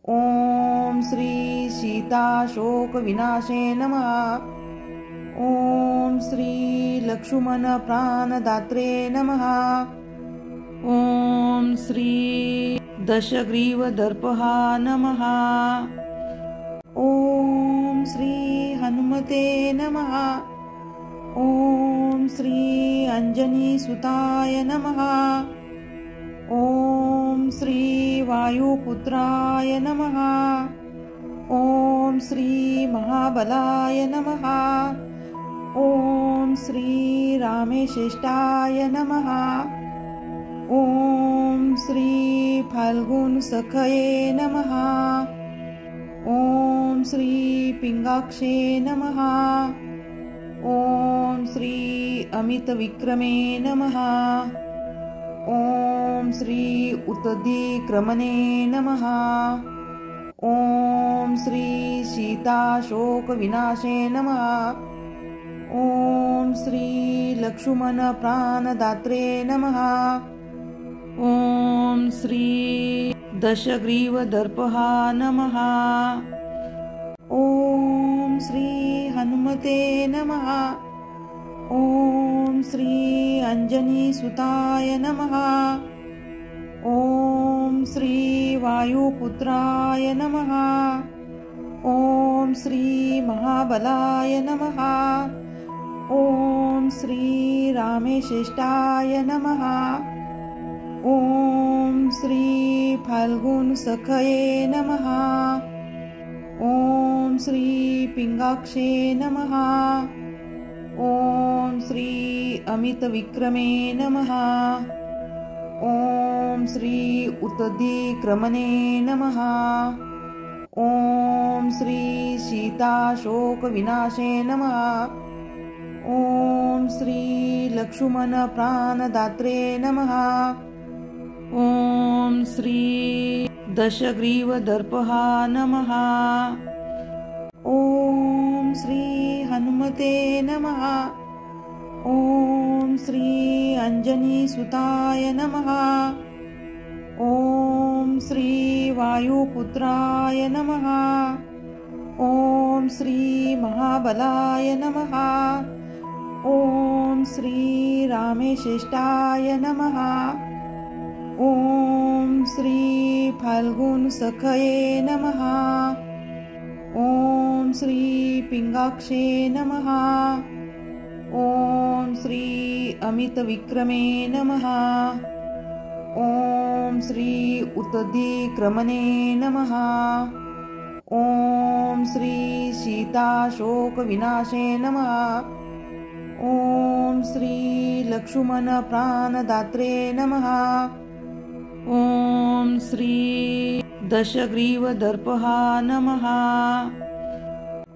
ॐ श्री सीताशोकविनाशे नमः। ॐ श्री लक्ष्मणप्राणदात्रे नमः। ॐ श्री दशग्रीवदर्पः नमः। ॐ श्री हनुमते नमः। ॐ श्री अंजनीसुताय नमः। ॐ श्री वायुपुत्राय नमः। ॐ श्री महाबलाय नमः। ॐ श्री रामेश्रेष्ठाय नमः। ॐ श्री फाल्गुनसखये नमः। ॐ श्री पिंगाक्षे नमः। ॐ श्री अमितविक्रमे नमः। ॐ श्री उत्तधिक्रमणे नमः। ॐ श्री सीताशोकविनाशे नमः। ॐ श्री लक्ष्मणप्राणदात्रे नमः। ॐ श्री दशग्रीवदर्पः नमः। ॐ श्री हनुमते नमः। ॐ श्री अंजनीसुताय नमः। ॐ श्री वायुपुत्राय नमः। ॐ श्री महाबलाय नमः। ॐ श्री रामेश्रेष्ठाय नमः। ॐ श्री फाल्गुनसखये नमः। ॐ श्री पिंगाक्षे नमः। ॐ श्री अमितविक्रमे नमः। ॐ श्री उत्तधिक्रमणे नमः। ॐ श्री सीताशोकविनाशे नमः। ॐ श्री लक्ष्मणप्राणदात्रे नमः। ॐ श्री दशग्रीवदर्पः नमः। ॐ श्री हनुमते नमः। ॐ श्री अंजनीसुताय नमः। ॐ श्री वायुपुत्राय नमः। ॐ श्री महाबलाय नमः। ॐ श्री रामेश्रेष्ठाय नमः। ॐ श्री फाल्गुनसखये नमः। ॐ श्री पिंगाक्षे नमः। ॐ श्री अमितविक्रमे नमः। ॐ श्री उत्तधिक्रमणे नमः। ॐ श्री सीताशोकविनाशे नमः। ॐ श्री लक्ष्मणप्राणदात्रे नमः। ॐ श्री दशग्रीवदर्पः नमः।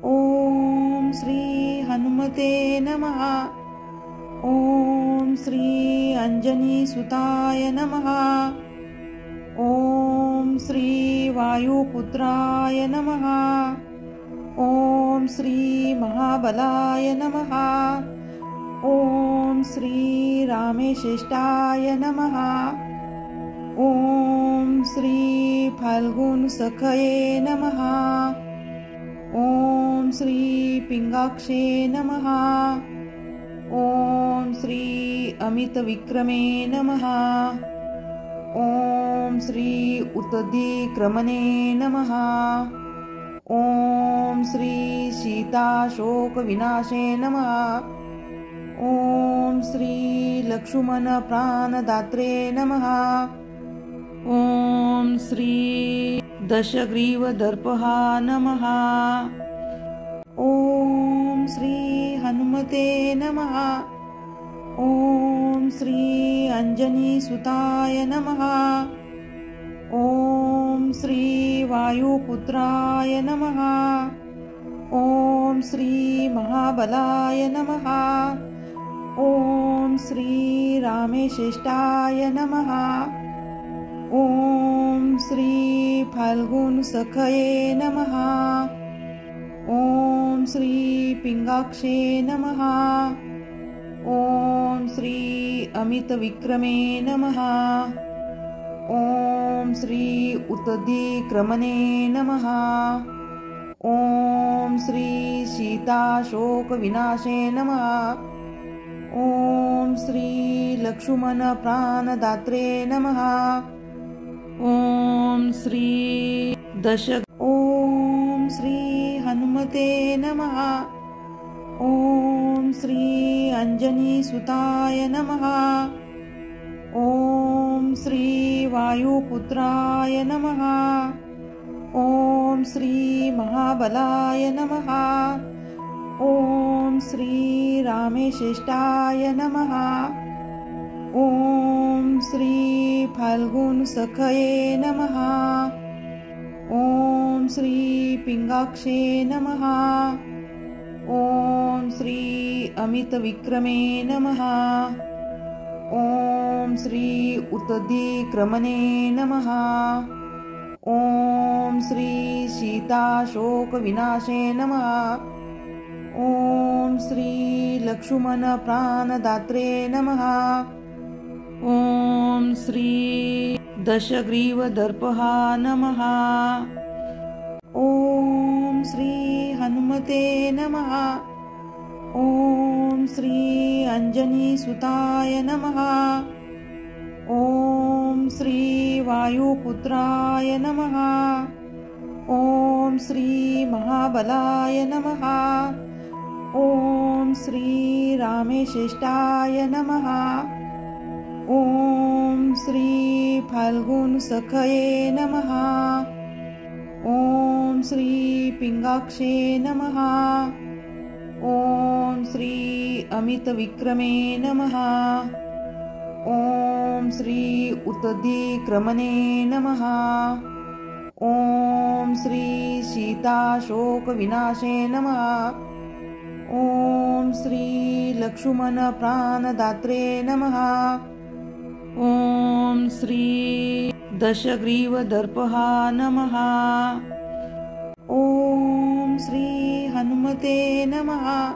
ॐ श्री हनुमते नमः। ॐ श्री अंजनीसुताय नमः। ॐ श्री वायुपुत्राय नमः। ॐ श्री महाबलाय नमः। ॐ श्री रामेश्रेष्ठाय नमः। ॐ श्री फाल्गुनसखये नमः। ॐ श्री पिंगाक्षे नमः। ॐ श्री अमितविक्रमे नमः। ॐ श्री उत्तधिक्रमणे नमः। ॐ श्री सीताशोकविनाशे नमः। ॐ श्री लक्ष्मणप्राणदात्रे नमः। ॐ श्री दशग्रीवदर्पः नमः। ॐ श्री हनुमते नमः। ॐ श्री अंजनीसुताय नमः। ॐ श्री वायुपुत्राय नमः। ॐ श्री महाबलाय नमः। ॐ श्री रामेश्रेष्ठाय नमः। ॐ श्री फाल्गुनसखये नमः। ॐ श्री पिंगाक्षे नमः। ॐ श्री अमितविक्रमे नमः। ॐ श्री उत्तधिक्रमणे नमः। ॐ श्री सीताशोकविनाशे नमः। ॐ श्री लक्ष्मणप्राणदात्रे नमः। ॐ श्री ॐ श्री हनुमते नमः। ॐ श्री अंजनीसुताय नमः। ॐ श्री वायुपुत्राय नमः। ॐ श्री महाबलाय नमः। ॐ श्री रामेश्रेष्ठाय नमः। ॐ श्री फाल्गुनसखये नमः। ॐ श्री पिंगाक्षे नमः। ॐ श्री अमितविक्रमे नमः। ॐ श्री उत्तधिक्रमणे नमः। ॐ श्री सीताशोकविनाशे नमः। ॐ श्री लक्ष्मणप्राणदात्रे नमः। ॐ श्री दशग्रीवदर्पः नमः। ॐ श्री हनुमते नमः। ॐ श्री अंजनीसुताय नमः। ॐ श्री वायुपुत्राय नमः। ॐ श्री महाबलाय नमः। ॐ श्री रामेश्रेष्ठाय नमः। ॐ श्री फाल्गुनसखये नमः। ॐ श्री पिङ्गाक्षे नमः। ॐ श्री अमितविक्रमे नमः। ॐ श्री उत्तधिक्रमणे नमः। ॐ श्री सीताशोकविनाशे नमः। ॐ श्री लक्ष्मणप्राणदात्रे नमः। ॐ श्री दशग्रीवदर्पः नमः। ॐ श्री हनुमते नमः।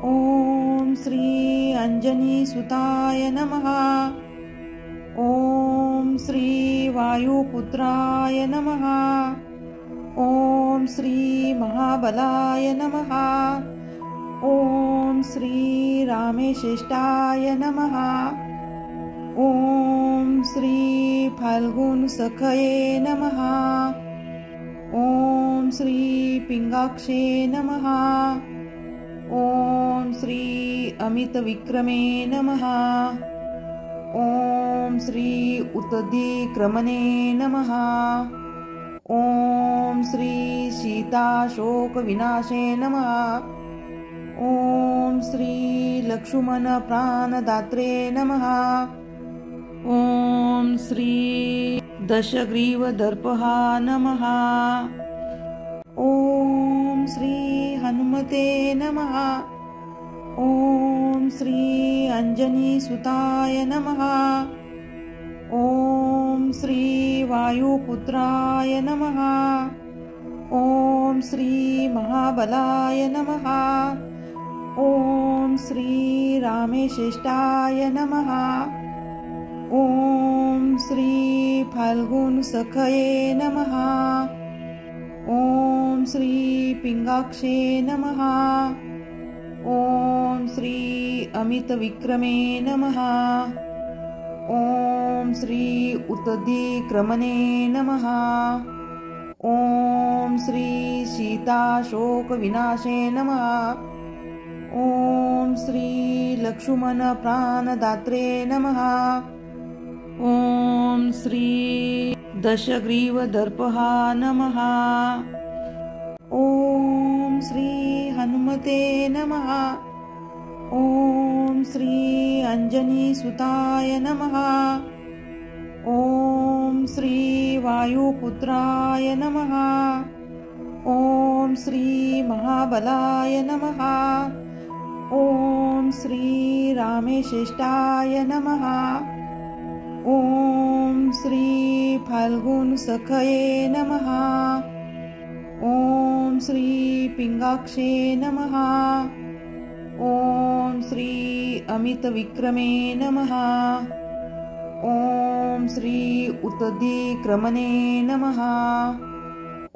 ॐ श्री अंजनीसुताय नमः। ॐ श्री वायुपुत्राय नमः। ॐ श्री महाबलाय नमः। ॐ श्री रामेश्रेष्ठाय नमः। ॐ श्री फाल्गुनसखये नमः। ॐ श्री पिङ्गाक्षे नमः। ॐ श्री अमितविक्रमे नमः। ॐ श्री उत्तधिक्रमणे नमः। ॐ श्री सीताशोकविनाशे नमः। ॐ श्री लक्ष्मणप्राणदात्रे नमः। ॐ श्री दशग्रीवदर्पः नमः। ॐ श्री हनुमते नमः। ॐ श्री अंजनीसुताय नमः। ॐ श्री वायुपुत्राय नमः। ॐ श्री महाबलाय नमः। ॐ श्री रामेश्रेष्ठाय नमः। ॐ श्री फाल्गुनसखये नमः। ॐ श्री पिङ्गाक्षे नमः। ॐ श्री अमितविक्रमे नमः। ॐ श्री उत्तधिक्रमणे नमः। ॐ श्री सीताशोकविनाशे नमः। ॐ श्री लक्ष्मणप्राणदात्रे नमः। ॐ श्री दशग्रीवदर्पः नमः। ॐ श्री हनुमते नमः। ॐ श्री अंजनीसुताय नमः। ॐ श्री वायुपुत्राय नमः। ॐ श्री महाबलाय नमः। ॐ श्री रामेश्रेष्ठाय नमः। ॐ श्री फाल्गुनसखये नमः। ॐ श्री पिङ्गाक्षे नमः। ॐ श्री अमितविक्रमे नमः। ॐ श्री उत्तधिक्रमणे नमः।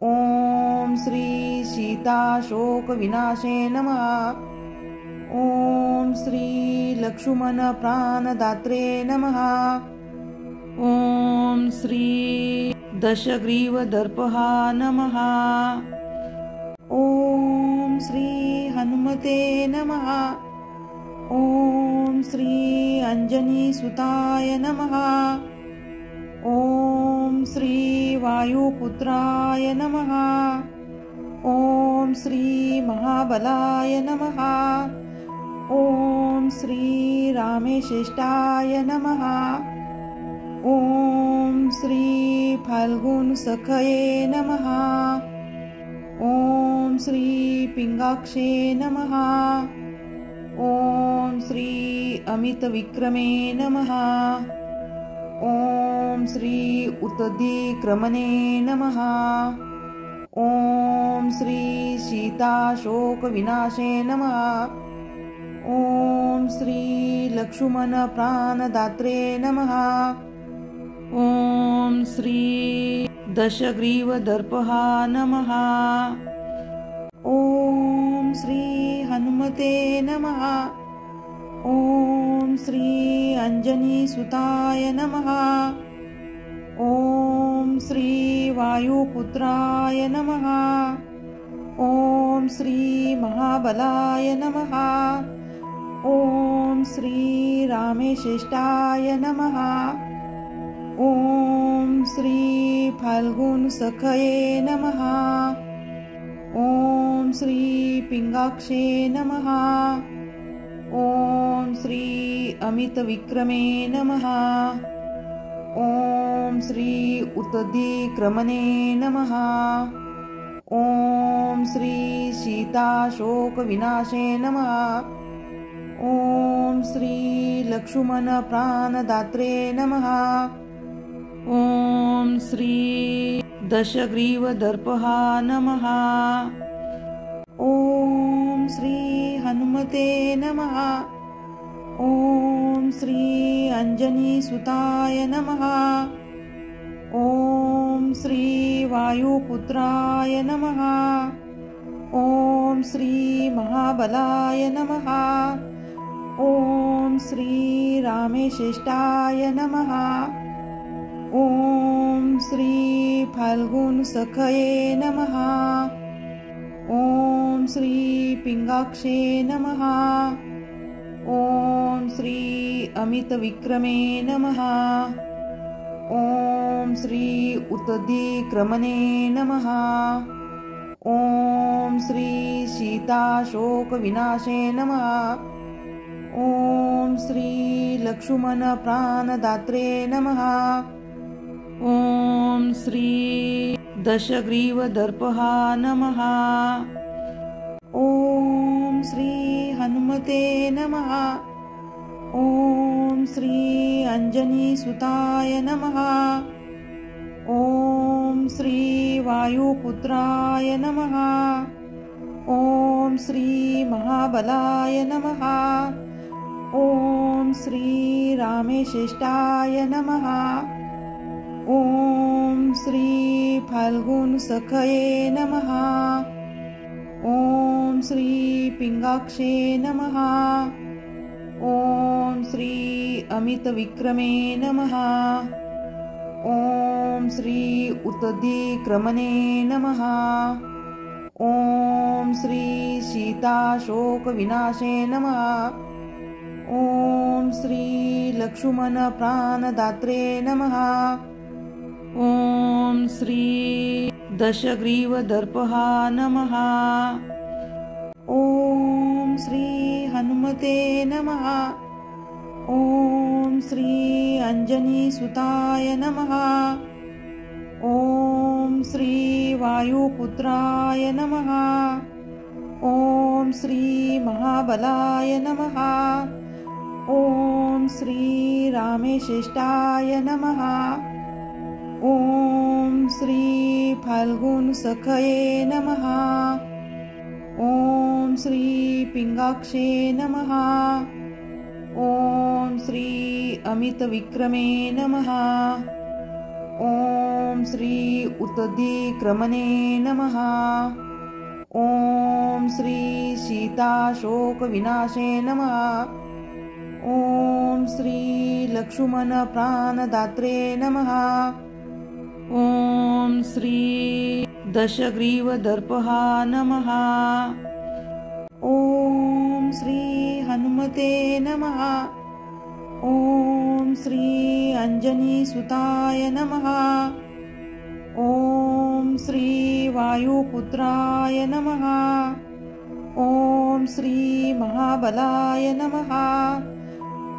ॐ श्री सीताशोकविनाशे नमः। ॐ श्री लक्ष्मणप्राणदात्रे नमः। ॐ श्री दशग्रीवदर्पः नमः। ॐ श्री हनुमते नमः। ॐ श्री अंजनीसुताय नमः। ॐ श्री वायुपुत्राय नमः। ॐ श्री महाबलाय नमः। ॐ श्री रामेश्रेष्ठाय नमः। ॐ श्री फाल्गुनसखये नमः। ॐ श्री पिङ्गाक्षे नमः। ॐ श्री अमितविक्रमे नमः। ॐ श्री उत्तधिक्रमणे नमः। ॐ श्री सीताशोकविनाशे नमः। ॐ श्री लक्ष्मणप्राणदात्रे नमः। ॐ श्री दशग्रीवदर्पः नमः। ॐ श्री हनुमते नमः। ॐ श्री अंजनीसुताय नमः। ॐ श्री वायुपुत्राय नमः। ॐ श्री महाबलाय नमः। ॐ श्री रामेश्रेष्ठाय नमः। ॐ श्री फाल्गुनसखये नमः। ॐ श्री पिंगाक्षे नमः। ॐ श्री अमितविक्रमे नमः। ॐ श्री उत्तदिक्रमणे नमः। ॐ श्री सीताशोकविनाशे नमः। ॐ श्री लक्ष्मणप्राणदात्रे नमः। ॐ श्री दशग्रीवदर्पः नमः। ॐ श्री हनुमते नमः। ॐ श्री अंजनीसुताय नमः। ॐ श्री वायुपुत्राय नमः। ॐ श्री महाबलाय नमः। ॐ श्री रामेश्रेष्ठाय नमः। ॐ श्री फाल्गुनसखये नमः। ॐ श्री पिंगाक्षे नमः। ॐ श्री अमितविक्रमे नमः। ॐ श्री उत्तदिक्रमणे नमः। ॐ श्री सीताशोकविनाशे नमः। ॐ श्री लक्ष्मणप्राणदात्रे नमः। ॐ श्री दशग्रीवदर्पः नमः। ॐ श्री हनुमते नमः। ॐ श्री अंजनीसुताय नमः। ॐ श्री वायुपुत्राय नमः। ॐ श्री महाबलाय नमः। ॐ श्री रामेश्रेष्ठाय नमः। ॐ श्री फाल्गुनसखये नमः। ॐ श्री पिंगाक्षे नमः। ॐ श्री अमितविक्रमे नमः। ॐ श्री उत्तदिक्रमणे नमः। ॐ श्री सीताशोकविनाशे नमः। ॐ श्री लक्ष्मणप्राणदात्रे नमः। ॐ श्री दशग्रीवदर्पः नमः। ॐ श्री हनुमते नमः। ॐ श्री अंजनीसुताय नमः। ॐ श्री वायुपुत्राय नमः। ॐ श्री महाबलाय नमः। ॐ श्री रामेश्रेष्ठाय नमः। ॐ श्री फाल्गुनसखये नमः। ॐ श्री पिंगाक्षे नमः। ॐ श्री अमितविक्रमे नमः। ॐ श्री उत्तदिक्रमणे नमः। ॐ श्री सीताशोकविनाशे नमः। ॐ श्री लक्ष्मणप्राणदात्रे नमः। ॐ श्री दशग्रीवदर्पः नमः। ॐ श्री हनुमते नमः। ॐ श्री अंजनीसुताय नमः। ॐ श्री वायुपुत्राय नमः। ॐ श्री महाबलाय नमः।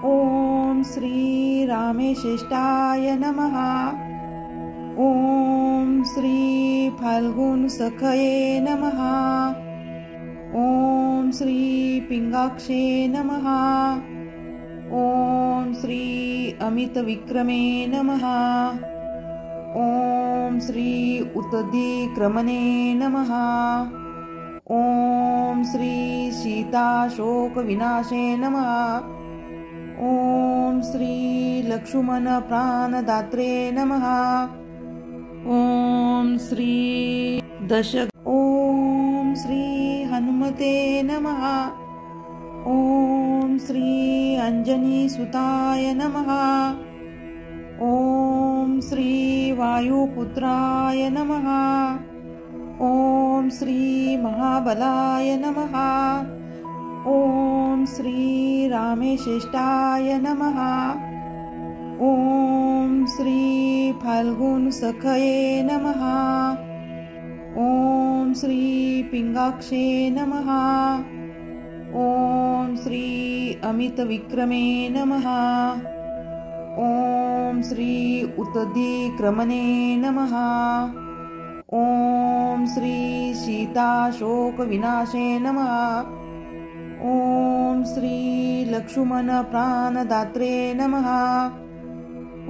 ॐ श्री रामेश्रेष्ठाय नमः। ॐ श्री फाल्गुनसखये नमः। ॐ श्री पिंगाक्षे नमः। ॐ श्री अमितविक्रमे नमः। ॐ श्री उत्तदिक्रमणे नमः। ॐ श्री सीताशोकविनाशे नमः। ॐ श्री लक्ष्मणप्राणदात्रे नमः। ॐ श्री ॐ श्री हनुमते नमः। ॐ श्री अंजनीसुताय नमः। ॐ श्री वायुपुत्राय नमः। ॐ श्री महाबलाय नमः। ॐ श्री रामेश्रेष्ठाय नमः। ॐ श्री फाल्गुन सखये नमः। ॐ श्री पिंगाक्षे नमः। ॐ श्री अमित विक्रमे नमः। ॐ श्री उत्तदिक्रमणे नमः। ॐ श्री सीताशोक विनाशे नमः। ॐ श्री लक्ष्मण प्राणदात्रे नमः।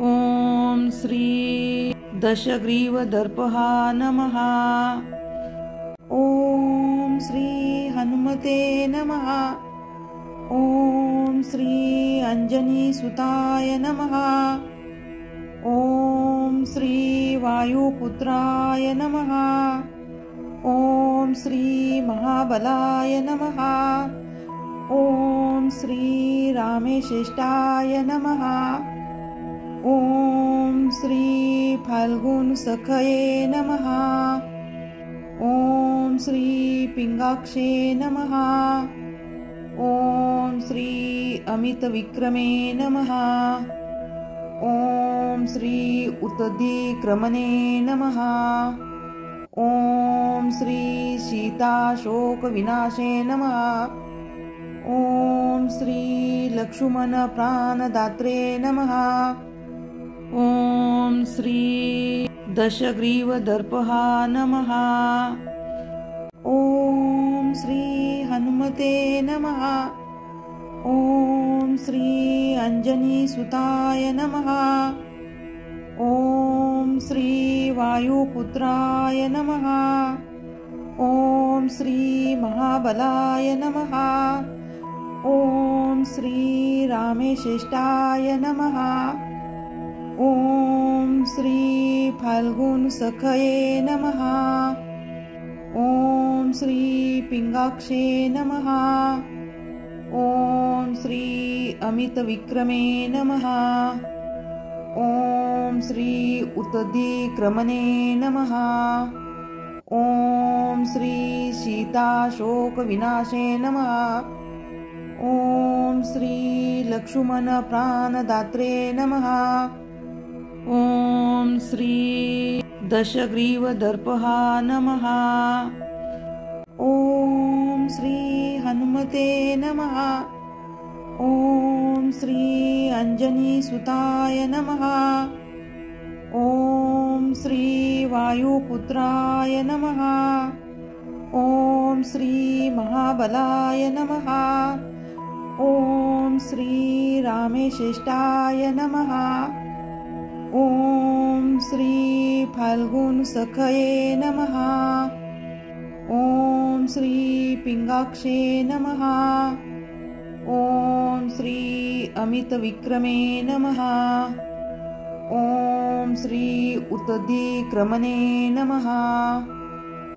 ॐ श्री दशग्रीवदर्पहा नमः। ॐ श्री हनुमते नमः। ॐ श्री अंजनीसुताय नमः। ॐ श्री वायुपुत्राय नमः। ॐ श्री महाबलाय नमः। ॐ श्री रामेश्रेष्ठाय नमः। ॐ श्री फाल्गुन सखये नमः। ॐ श्री पिंगाक्षे नमः। ॐ श्री अमित विक्रमे नमः। ॐ श्री उत्तदिक्रमणे नमः। ॐ श्री सीताशोक विनाशे नमः। ॐ श्री लक्ष्मण प्राणदात्रे नमः। ॐ श्री दशग्रीवदर्पहा नमः। ॐ श्री हनुमते नमः। ॐ श्री अंजनीसुताय नमः। ॐ श्री वायुपुत्राय नमः। ॐ श्री महाबलाय नमः। ॐ श्री रामेश्रेष्ठाय नमः। ॐ श्री फाल्गुन सखये नमः। ॐ श्री पिंगाक्षे नमः। ॐ श्री अमित विक्रमे नमः। ॐ श्री उत्तदिक्रमणे नमः। ॐ श्री सीताशोक विनाशे नमः। ॐ श्री लक्ष्मण प्राणदात्रे नमः। ॐ श्री दशग्रीवदर्पहा नमः। ॐ श्री हनुमते नमः। ॐ श्री अंजनीसुताय नमः। ॐ श्री वायुपुत्राय नमः। ॐ श्री महाबलाय नमः। ॐ श्री रामेश्रेष्ठाय नमः। ॐ श्री फाल्गुन सखये नमः। ॐ श्री पिंगाक्षे नमः। ॐ श्री अमित विक्रमे नमः। ॐ श्री उत्तदिक्रमणे नमः।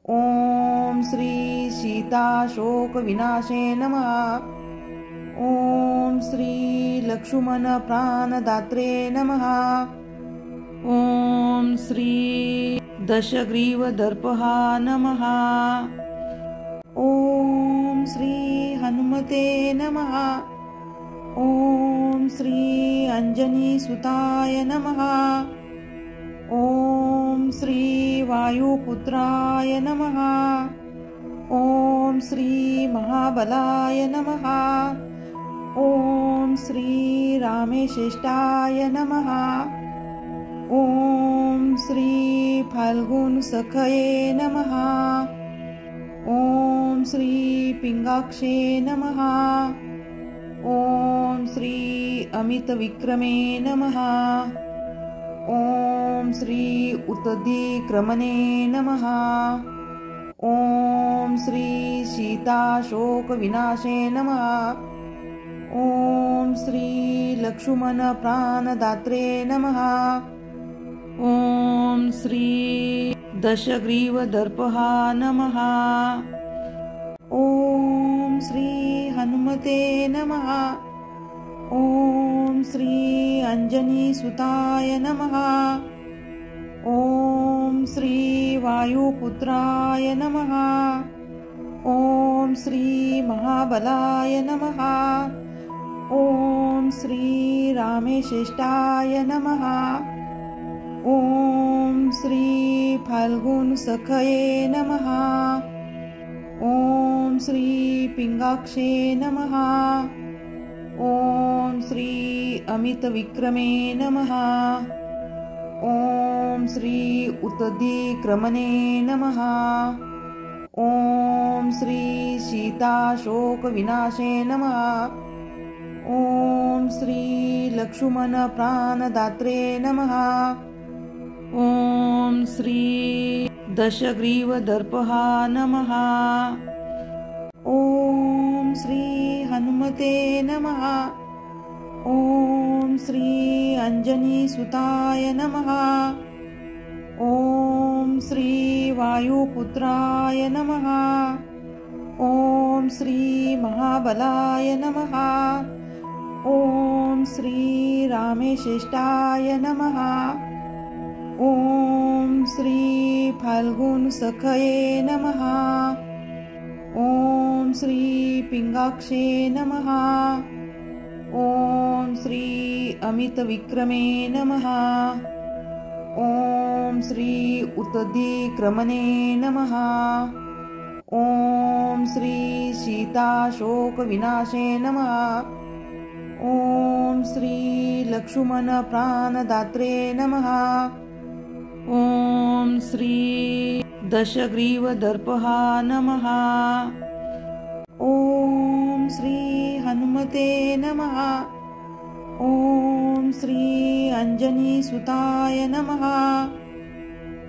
ॐ श्री सीताशोक विनाशे नमः। ॐ श्री लक्ष्मण प्राणदात्रे नमः। ॐ श्री दशग्रीवदर्पहा नमः। ॐ श्री हनुमते नमः। ॐ श्री अंजनीसुताय नमः। ॐ श्री वायुपुत्राय नमः। ॐ श्री महाबलाय नमः। ॐ श्री रामेश्रेष्ठाय नमः। ॐ श्री फाल्गुन सखये नमः। ॐ श्री पिंगाक्षे नमः। ॐ श्री अमित विक्रमे नमः। ॐ श्री उत्तदिक्रमणे नमः। ॐ श्री सीताशोक विनाशे नमः। ॐ श्री लक्ष्मण प्राणदात्रे नमः। ॐ श्री दशग्रीवदर्पहा नमः। ॐ श्री हनुमते नमः। ॐ श्री अंजनीसुताय नमः। ॐ श्री वायुपुत्राय नमः। ॐ श्री महाबलाय नमः। ॐ श्री रामेशेष्टाय नमः। ॐ श्री फाल्गुनसखये नमः। ॐ श्री पिंगाक्षे नमः। ॐ श्री अमितविक्रमे नमः। ॐ श्री उत्तदिक्रमणे नमः। ॐ श्री सीताशोकविनाशे नमः। ॐ श्री लक्ष्मणप्राणदात्रे नमः। ॐ श्री दशग्रीवदर्पहा नमः। ॐ श्री हनुमते नमः। ॐ श्री अंजनीसुताय नमः। ॐ श्री वायुपुत्राय नमः। ॐ श्री महाबलाय नमः। ॐ श्री रामेशेष्टाय नमः। ॐ श्री फाल्गुनसखये नमः। ॐ श्री पिंगाक्षे नमः। ॐ श्री अमितविक्रमे नमः। ॐ श्री उत्तदिक्रमणे नमः। ॐ श्री सीताशोकविनाशे नमः। ॐ श्री लक्ष्मणप्राणदात्रे नमः। ॐ श्री दशग्रीवदर्पहा नमः। ॐ श्री हनुमते नमः। ॐ श्री अंजनीसुताय नमः।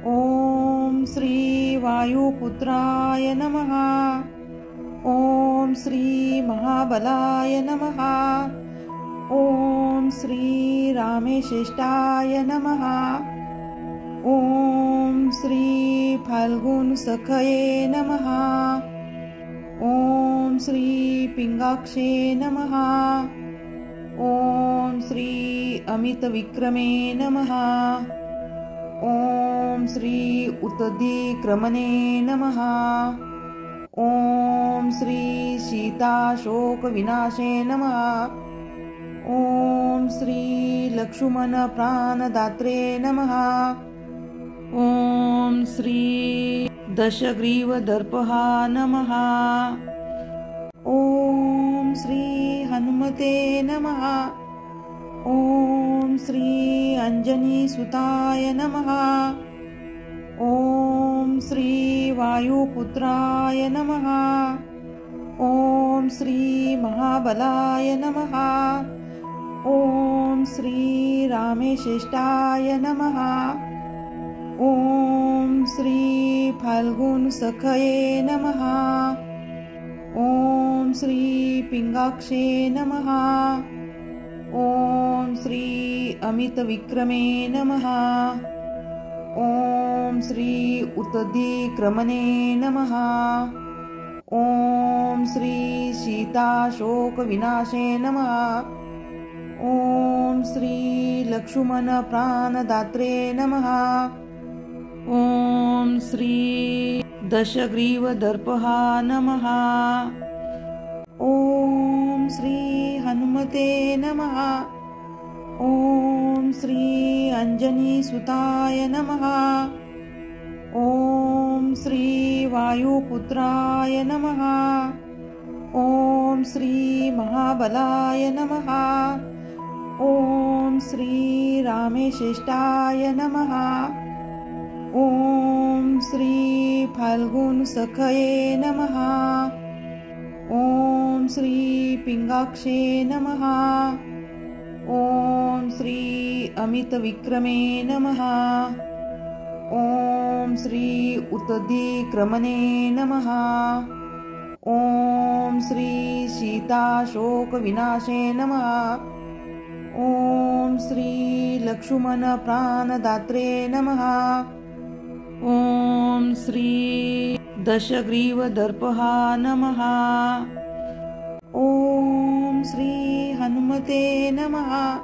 ॐ श्री वायुपुत्राय नमः। ॐ श्री महाबलाय नमः। ॐ श्री रामेशेष्टाय नमः। ॐ श्री फाल्गुनसखये नमः। ॐ श्री पिंगाक्षे नमः। ॐ श्री अमितविक्रमे नमः। ॐ श्री उत्तदिक्रमणे नमः। ॐ श्री सीताशोकविनाशे नमः। ॐ श्री लक्ष्मणप्राणदात्रे नमः। ॐ श्री दशग्रीवदर्पहा नमः। ॐ श्री हनुमते नमः। ॐ श्री अंजनीसुताय नमः। ॐ श्री वायुपुत्राय नमः। ॐ श्री महाबलाय नमः। ॐ श्री रामेशेष्टाय नमः। ॐ श्री फाल्गुनसखये नमः। ॐ श्री पिंगाक्षे नमः। ॐ श्री अमितविक्रमे नमः। ॐ श्री उत्तदिक्रमणे नमः। ॐ श्री सीताशोकविनाशे नमः। ॐ श्री लक्ष्मणप्राणदात्रे नमः। ॐ श्री दशग्रीवदर्पहा नमः। ॐ श्री हनुमते नमः। ॐ श्री अंजनीसुताय नमः। ॐ श्री वायुपुत्राय नमः। ॐ श्री महाबलाय नमः। ॐ श्री रामेशेष्टाय नमः। ॐ श्री फाल्गुनसखये नमः। ॐ श्री पिंगाक्षे नमः। ॐ श्री अमितविक्रमे नमः। ॐ श्री उत्तदिक्रमणे नमः। ॐ श्री सीताशोकविनाशे नमः। ॐ श्री लक्ष्मणप्राणदात्रे नमः। ॐ श्री दशग्रीवदर्पहा नमः। ॐ श्री हनुमते नमः।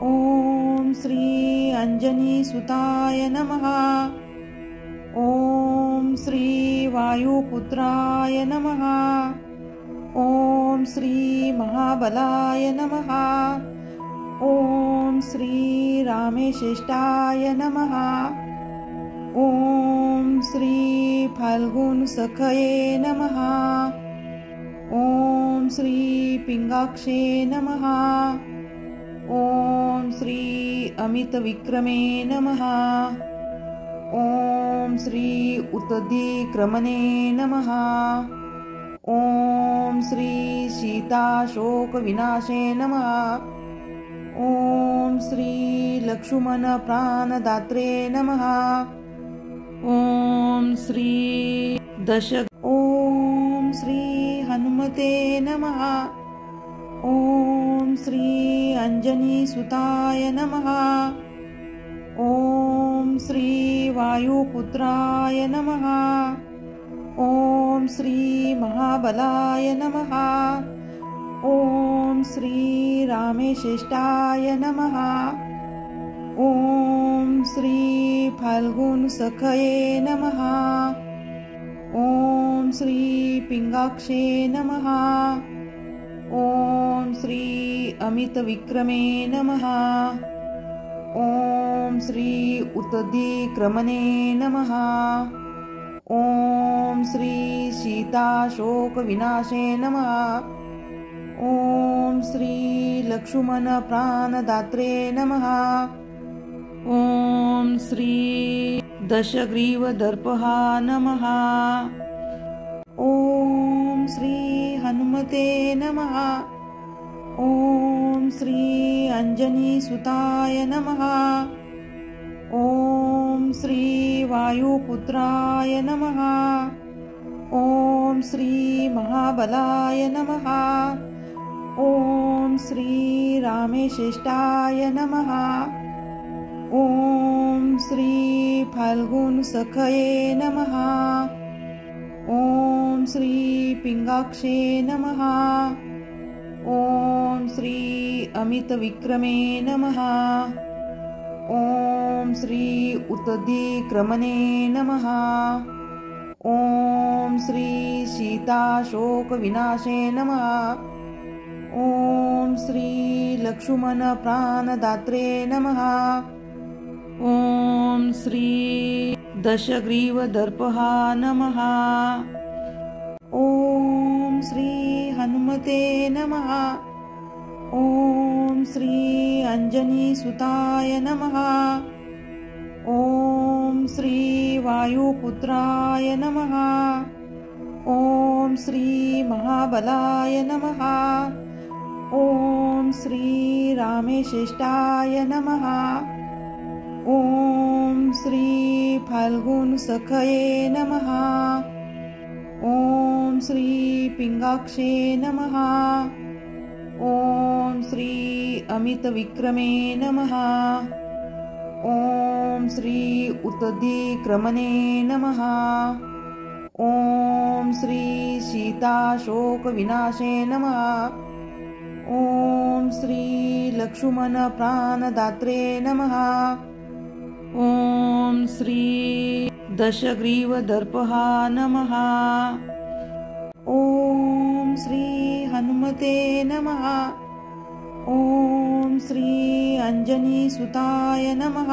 ॐ श्री अंजनीसुताय नमः। ॐ श्री वायुपुत्राय नमः। ॐ ॐ श्री महाबलाय नमः। ॐ श्री रामेशेष्टाय नमः। ॐ श्री फाल्गुन सखये नमः। ॐ श्री पिंगाक्षे नमः। ॐ श्री अमित विक्रमे नमः। ॐ श्री उत्तदिक्रमणे नमः। ॐ श्री सीताशोक विनाशे नमः। ॐ श्री लक्ष्मण प्राणदात्रे नमः। ॐ श्री ॐ श्री हनुमते नमः। ॐ श्री अंजनी सुताय नमः। ॐ श्री वायुपुत्राय नमः। ॐ श्री महाबलाय नमः। ॐ श्री रामेशेष्टाय नमः। ॐ श्री फाल्गुन सखये नमः। ॐ श्री पिंगाक्षे नमः। ॐ श्री अमित विक्रमे नमः। ॐ श्री उत्तदिक्रमणे नमः। ॐ श्री सीताशोक विनाशे नमः। ॐ श्री लक्ष्मण प्राणदात्रे नमः। ॐ श्री दशग्रीवदर्पहा नमः। ॐ श्री हनुमते नमः। ॐ श्री अंजनी सुताय नमः। ॐ श्री वायुपुत्राय नमः। ॐ श्री महाबलाय नमः। ॐ श्री रामेशेष्टाय नमः। ॐ श्री फाल्गुन सखये नमः। ॐ श्री पिंगाक्षे नमः। ॐ श्री अमित विक्रमे नमः। ॐ श्री उत्तदिक्रमणे नमः। ॐ श्री सीताशोक विनाशे नमः। ॐ श्री लक्ष्मण प्राणदात्रे नमः। ॐ श्री दशग्रीवदर्पहा नमः। ॐ श्री हनुमते नमः। ॐ श्री अंजनी सुताय नमः। ॐ श्री वायुपुत्राय नमः। ॐ श्री महाबलाय नमः। ॐ श्री रामेशेष्टाय नमः। ॐ श्री फाल्गुन सखये नमः। ॐ श्री पिंगाक्षे नमः। ॐ श्री अमित विक्रमे नमः। ॐ श्री उत्तदिक्रमणे नमः। ॐ श्री सीताशोक विनाशे नमः। ॐ श्री लक्ष्मण प्राणदात्रे नमः। ॐ श्री दशग्रीवदर्पहा नमः। ॐ श्री हनुमते नमः। ॐ श्री अंजनी सुताय नमः।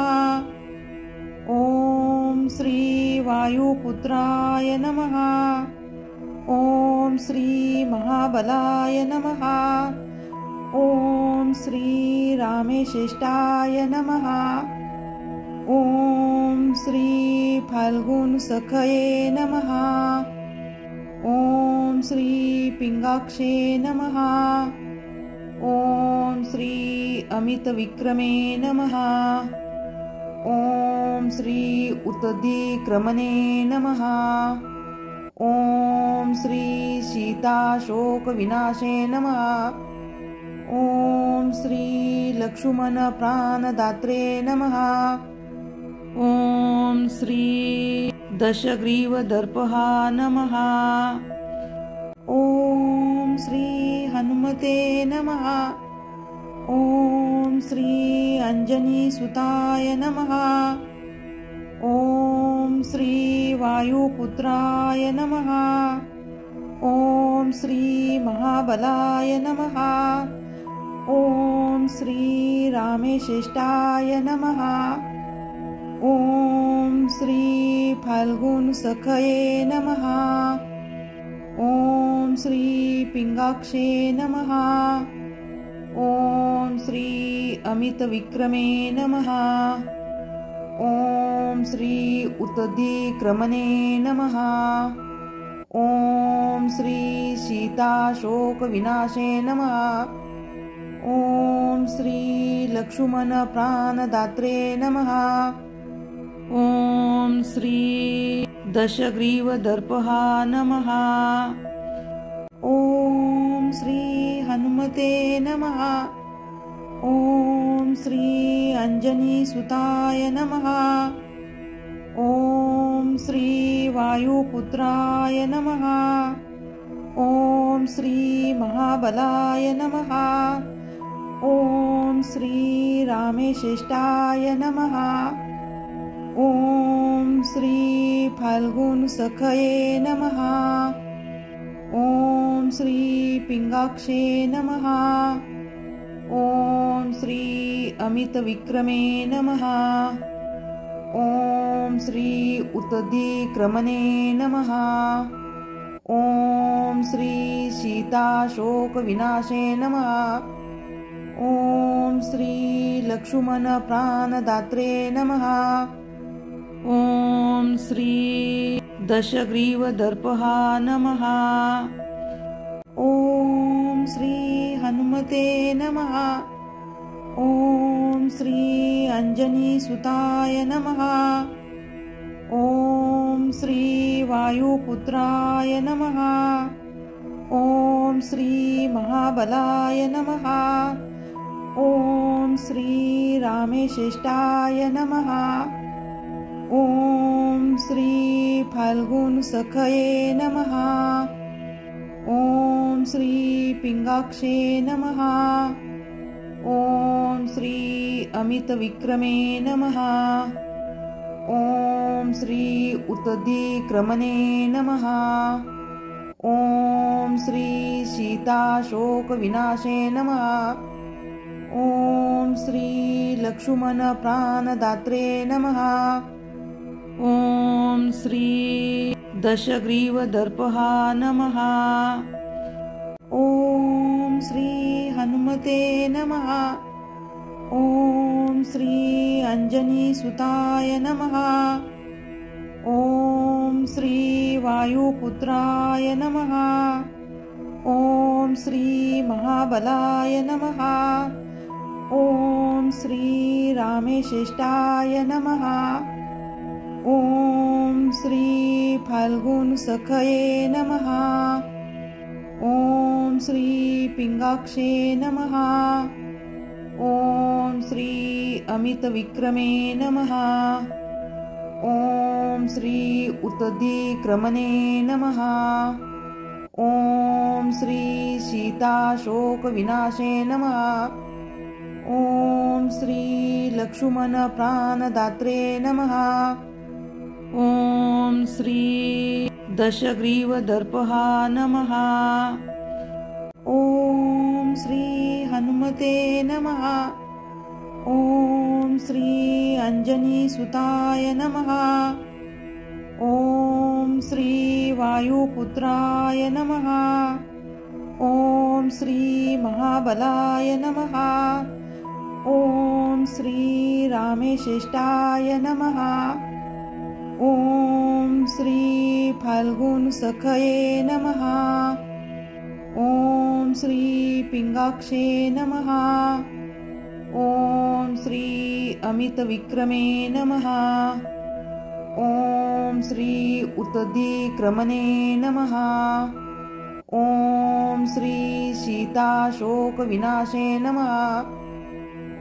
ॐ श्री वायुपुत्राय नमः। ॐ श्री महाबलाय नमः। ॐ श्री रामेशेष्टाय नमः। ॐ श्री फाल्गुन सखये नमः। ॐ श्री पिंगाक्षे नमः। ॐ श्री अमित विक्रमे नमः। ॐ श्री उत्तदिक्रमणे नमः। ॐ श्री सीताशोक विनाशे नमः। ॐ श्री लक्ष्मण प्राणदात्रे नमः। ॐ श्री दशग्रीवदर्पहा नमः। ॐ श्री हनुमते नमः। ॐ श्री अंजनी सुताय नमः। ॐ श्री वायुपुत्राय नमः। ॐ ॐ श्री महाबलाय नमः। ॐ श्री रामेश्रेष्ठाय नमः। ॐ श्री फाल्गुन सखये नमः। ॐ श्री पिंगाक्षे नमः। ॐ श्री अमित विक्रमे नमः। ॐ श्री उत्तधिक्रमणे नमः। ॐ श्री सीताशोक विनाशे नमः। ॐ श्री लक्ष्मण प्राणदात्रे नमः। ॐ श्री दशग्रीवदर्पः नमः। ॐ श्री हनुमते नमः। ॐ श्री अंजनीसुताय नमः। ॐ श्री वायुपुत्राय नमः। ॐ श्री महाबलाय नमः। ॐ श्री रामेश्रेष्ठाय नमः। ॐ श्री फाल्गुन सखये नमः। ॐ श्री पिंगाक्षे नमः। ॐ श्री अमित विक्रमे नमः। ॐ श्री उत्तधिक्रमणे नमः। ॐ श्री सीताशोक विनाशे नमः। ॐ श्री लक्ष्मण प्राणदात्रे नमः। ॐ श्री दशग्रीवदर्पः नमः। ॐ श्री हनुमते नमः। ॐ श्री अंजनीसुताय नमः। ॐ श्री वायुपुत्राय नमः। ॐ श्री महाबलाय नमः। ॐ श्री रामेश्रेष्ठाय नमः। ॐ श्री फाल्गुन सखये नमः। ॐ श्री पिंगाक्षे नमः। ॐ श्री अमित विक्रमे नमः। ॐ श्री उत्तधिक्रमणे नमः। ॐ श्री सीताशोक विनाशे नमः। ॐ श्री लक्ष्मण प्राणदात्रे नमः। ॐ श्री दशग्रीवदर्पः नमः। ॐ श्री हनुमते नमः। ॐ श्री अंजनीसुताय नमः। ॐ श्री वायुपुत्राय नमः। ॐ श्री महाबलाय नमः। ॐ श्री रामेश्रेष्ठाय नमः। ॐ श्री फाल्गुन सखये नमः। ॐ श्री पिंगाक्षे नमः। ॐ श्री अमित विक्रमे नमः। ॐ श्री उत्तधिक्रमणे नमः। ॐ श्री सीताशोक विनाशे नमः। ॐ श्री लक्ष्मण प्राणदात्रे नमः। ॐ श्री दशग्रीवदर्पः नमः। ॐ श्री हनुमते नमः। ॐ श्री अंजनीसुताय नमः। ॐ श्री वायुपुत्राय नमः। ॐ श्री महाबलाय नमः। ॐ श्री रामेश्रेष्ठाय नमः। ॐ श्री फाल्गुन सखये नमः। ॐ श्री पिंगाक्षे नमः। ॐ श्री अमित विक्रमे नमः। ॐ श्री उत्तधिक्रमणे नमः। ॐ श्री सीताशोक विनाशे नमः।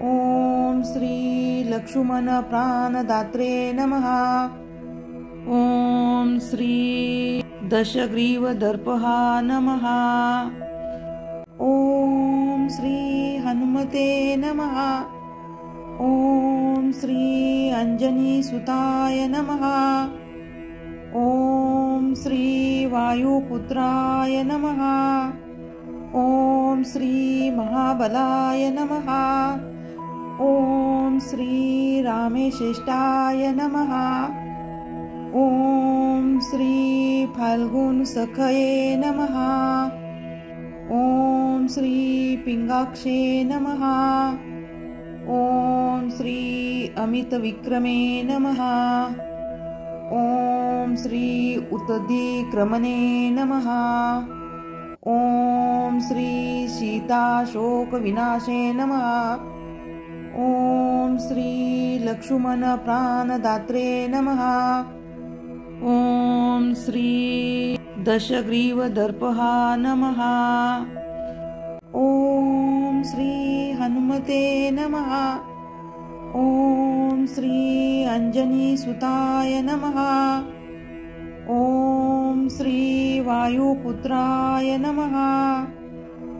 ॐ श्री लक्ष्मण प्राणदात्रे नमः। ॐ श्री दशग्रीवदर्पः नमः। ॐ श्री हनुमते नमः। ॐ श्री अंजनीसुताय नमः। ॐ श्री वायुपुत्राय नमः। श्री महाबलाय नमः। ॐ श्री रामेशेष्टाय नमः। ॐ श्री फाल्गुन सखये नमः। ॐ श्री पिंगाक्षे नमः। ॐ श्री अमित विक्रमे नमः। ॐ श्री उत्दिक्रमणे नमः। ॐ श्री सीताशोक विनाशे नमः। ॐ श्री लक्ष्मण प्राणदात्रे नमः। ॐ श्री दशग्रीवदर्पः नमः। ॐ श्री हनुमते नमः। ॐ श्री अंजनीसुताय नमः। ॐ श्री वायुपुत्राय नमः।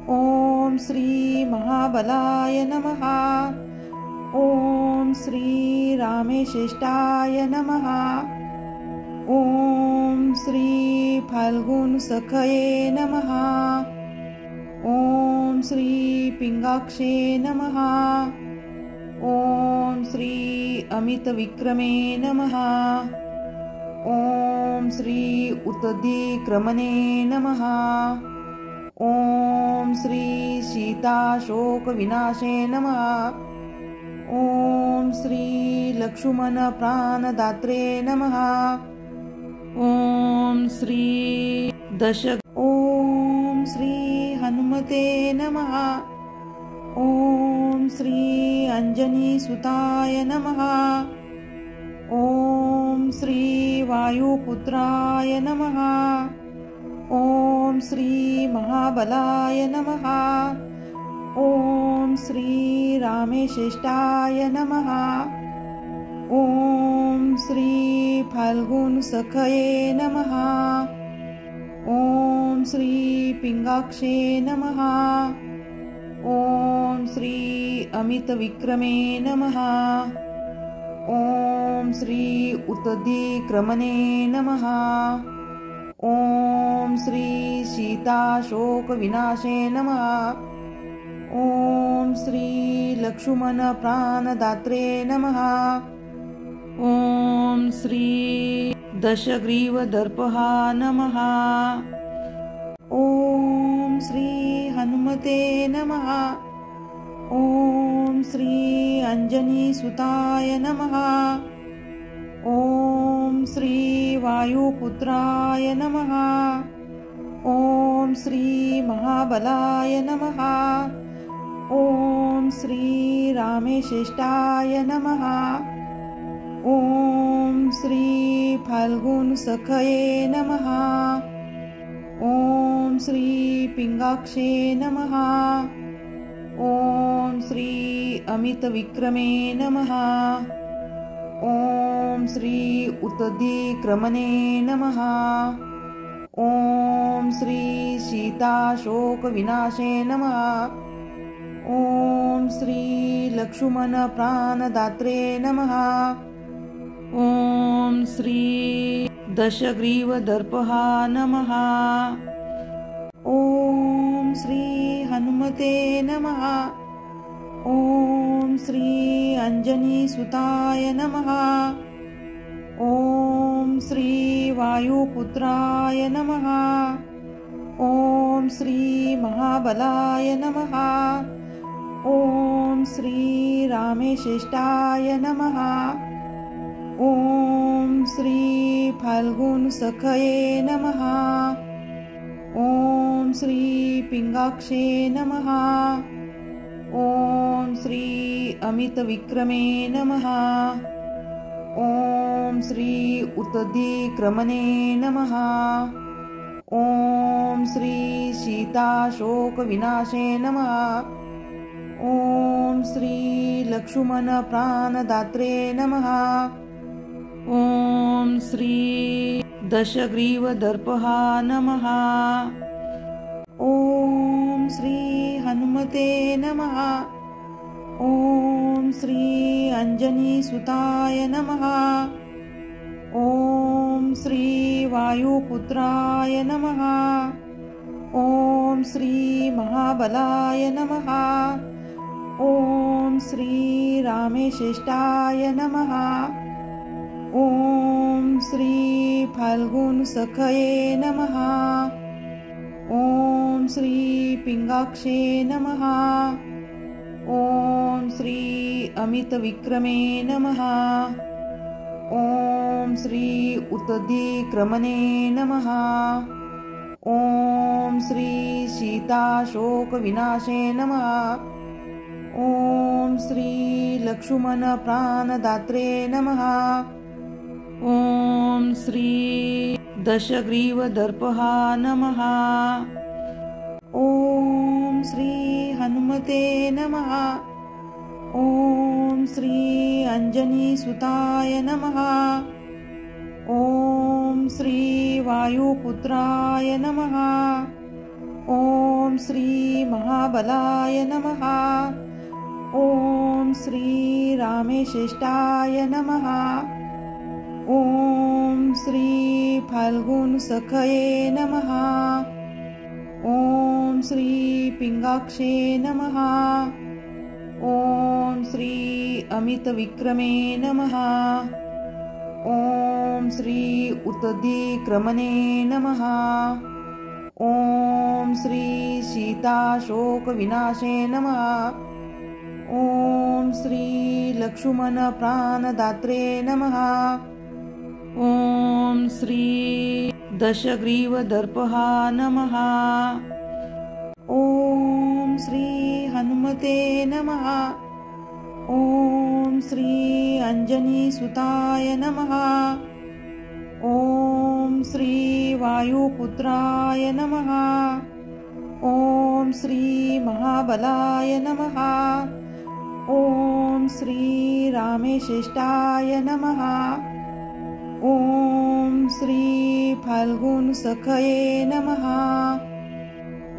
ॐ श्री महाबलाय नमः। ॐ श्री रामेशेष्टाय नमः। ॐ श्री फाल्गुन सखये नमः। ॐ श्री पिंगाक्षे नमः। ॐ श्री अमित विक्रमे नमः। ॐ श्री उत्दिक्रमणे नमः। ॐ श्री सीताशोक विनाशे नमः। ॐ श्री लक्ष्मण प्राणदात्रे नमः। ॐ श्री ॐ श्री हनुमते नमः। ॐ श्री अंजनीसुताय नमः। ॐ श्री वायुपुत्राय नमः। ॐ श्री महाबलाय नमः। ॐ श्री रामेशेष्टाय नमः। ॐ श्री फाल्गुन सखये नमः। ॐ श्री पिंगाक्षे नमः। ॐ श्री अमित विक्रमे नमः। ॐ श्री उत्दिक्रमणे नमः। ॐ श्री सीताशोक विनाशे नमः। ॐ श्री लक्ष्मण प्राणदात्रे नमः। ॐ श्री दशग्रीवदर्पः नमः। ॐ श्री हनुमते नमः। ॐ श्री अंजनीसुताय नमः। ॐ श्री वायुपुत्राय नमः। ॐ श्री महाबलाय नमः। ॐ श्री रामेशेष्टाय नमः। ॐ श्री फाल्गुन सखये नमः। ॐ श्री पिंगाक्षे नमः। ॐ श्री अमित विक्रमे नमः। ॐ श्री उत्दिक्रमणे नमः। ॐ श्री सीताशोक विनाशे नमः। ॐ श्री लक्ष्मण प्राणदात्रे नमः। ॐ श्री दशग्रीवदर्पः नमः। ॐ श्री हनुमते नमः। ॐ श्री अंजनीसुताय नमः। ॐ श्री वायुपुत्राय नमः। ॐ श्री महाबलाय नमः। ॐ श्री रामेशेष्टाय नमः। ॐ श्री फाल्गुन सखये नमः। ॐ श्री पिंगाक्षे नमः। ॐ श्री अमित विक्रमे नमः। ॐ श्री उत्दिक्रमणे नमः। ॐ श्री सीताशोक विनाशे नमः। ॐ श्री लक्ष्मण प्राणदात्रे नमः। ॐ श्री दशग्रीवदर्पः नमः। ॐ श्री हनुमते नमः। ॐ श्री अंजनीसुताय नमः। ॐ श्री वायुपुत्राय नमः। ॐ ॐ श्री महाबलाय नमः। ॐ श्री रामेशिष्टाय नमः। ॐ श्री फाल्गुन सखये नमः। ॐ श्री पिंगाक्षे नमः। ॐ श्री अमितविक्रमे नमः। ॐ श्री उत्तदिक्रमणे नमः। ॐ श्री सीताशोकविनाशे नमः। ॐ श्री लक्ष्मणप्राणदात्रे नमः। ॐ श्री दशग्रीवदर्पः नमः। ॐ श्री हनुमते नमः। ॐ श्री अंजनीसुताय नमः। ॐ श्री वायुपुत्राय नमः। ॐ श्री महाबलाय नमः। ॐ श्री रामेशिष्टाय नमः। ॐ श्री फाल्गुन सखये नमः। ॐ श्री पिंगाक्षे नमः। ॐ श्री अमितविक्रमे नमः। ॐ श्री उत्तदिक्रमणे नमः। ॐ श्री सीताशोकविनाशे नमः। ॐ श्री लक्ष्मणप्राणदात्रे नमः। ॐ श्री दशग्रीवदर्पः नमः। ॐ श्री हनुमते नमः। ॐ श्री अंजनीसुताय नमः। ॐ श्री वायुपुत्राय नमः। ॐ श्री महाबलाय नमः। ॐ श्री रामेशिष्टाय नमः। ॐ श्री फाल्गुन सखये नमः।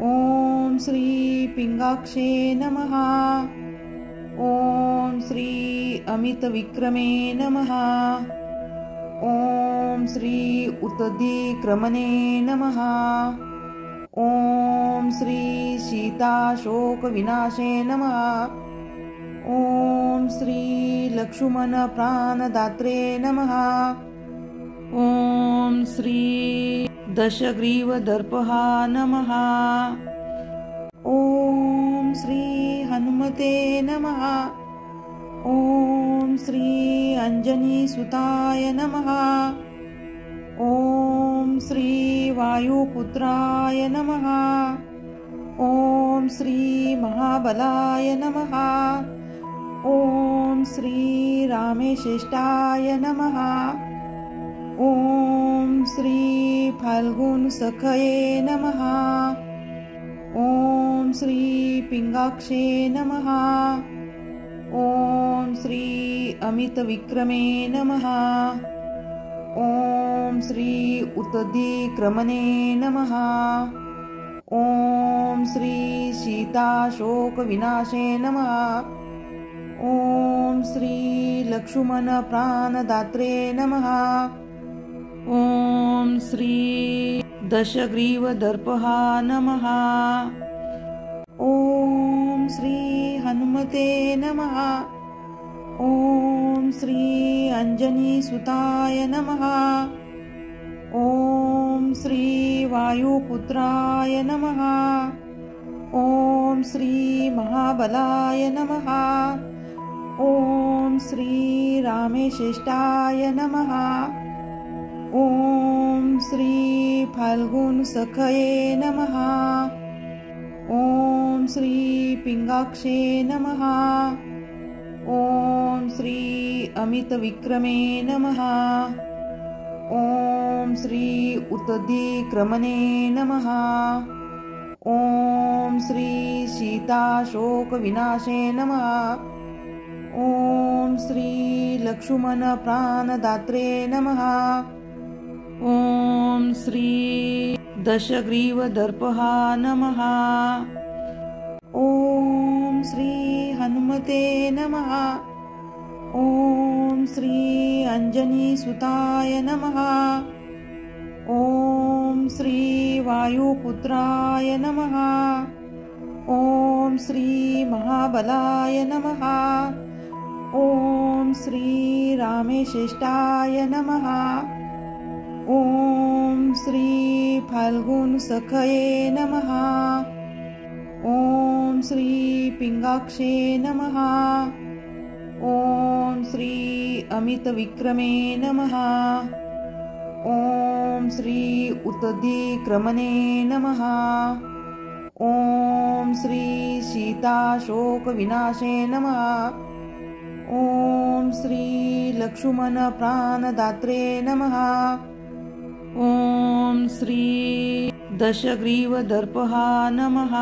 ॐ श्री पिंगाक्षे नमः। ॐ श्री अमितविक्रमे नमः। ॐ श्री उत्तदिक्रमणे नमः। ॐ श्री सीताशोकविनाशे नमः। ॐ श्री लक्ष्मणप्राणदात्रे नमः। ॐ श्री दशग्रीवदर्पः नमः। ॐ श्री हनुमते नमः। ॐ श्री अंजनीसुताय नमः। ॐ श्री वायुपुत्राय नमः। ॐ श्री महाबलाय नमः। ॐ श्री रामेशिष्टाय नमः। ॐ श्री फाल्गुन सखये नमः। ॐ श्री पिंगाक्षे नमः। ॐ श्री अमितविक्रमे नमः। ॐ श्री उत्तदिक्रमणे नमः। ॐ श्री सीताशोकविनाशे नमः। ॐ श्री लक्ष्मणप्राणदात्रे नमः। ॐ श्री दशग्रीवदर्पः नमः। ॐ श्री हनुमते नमः। ॐ श्री अंजनीसुताय नमः। ॐ श्री वायुपुत्राय नमः। ॐ श्री महाबलाय नमः। ॐ श्री रामेशिष्टाय नमः। ॐ श्री फाल्गुन सखये नमः। ॐ श्री पिंगाक्षे नमः। ॐ श्री अमितविक्रमे नमः। ॐ श्री उत्तदिक्रमणे नमः। ॐ श्री सीताशोकविनाशे नमः। ॐ श्री लक्ष्मणप्राणदात्रे नमः। ॐ श्री दशग्रीवदर्पः नमः। ॐ श्री हनुमते नमः। ॐ श्री अंजनीसुताय नमः। ओम श्री वायुपुत्राय नमः। ओम श्री महाबलाय नमः। ओम श्री रामेश्रेष्ठाय नमः। ओम श्री फाल्गुन सखये नमः। ओम श्री पिंगाक्षे नमः। ओम श्री अमित विक्रमे नमः। ओम श्री उत्दिक्रमणे नमः। ओम श्री सीताशोक विनाशे नमः। ओम श्री लक्ष्मण प्राणदात्रे नमः। ओम श्री दशग्रीव दर्पहा नमः।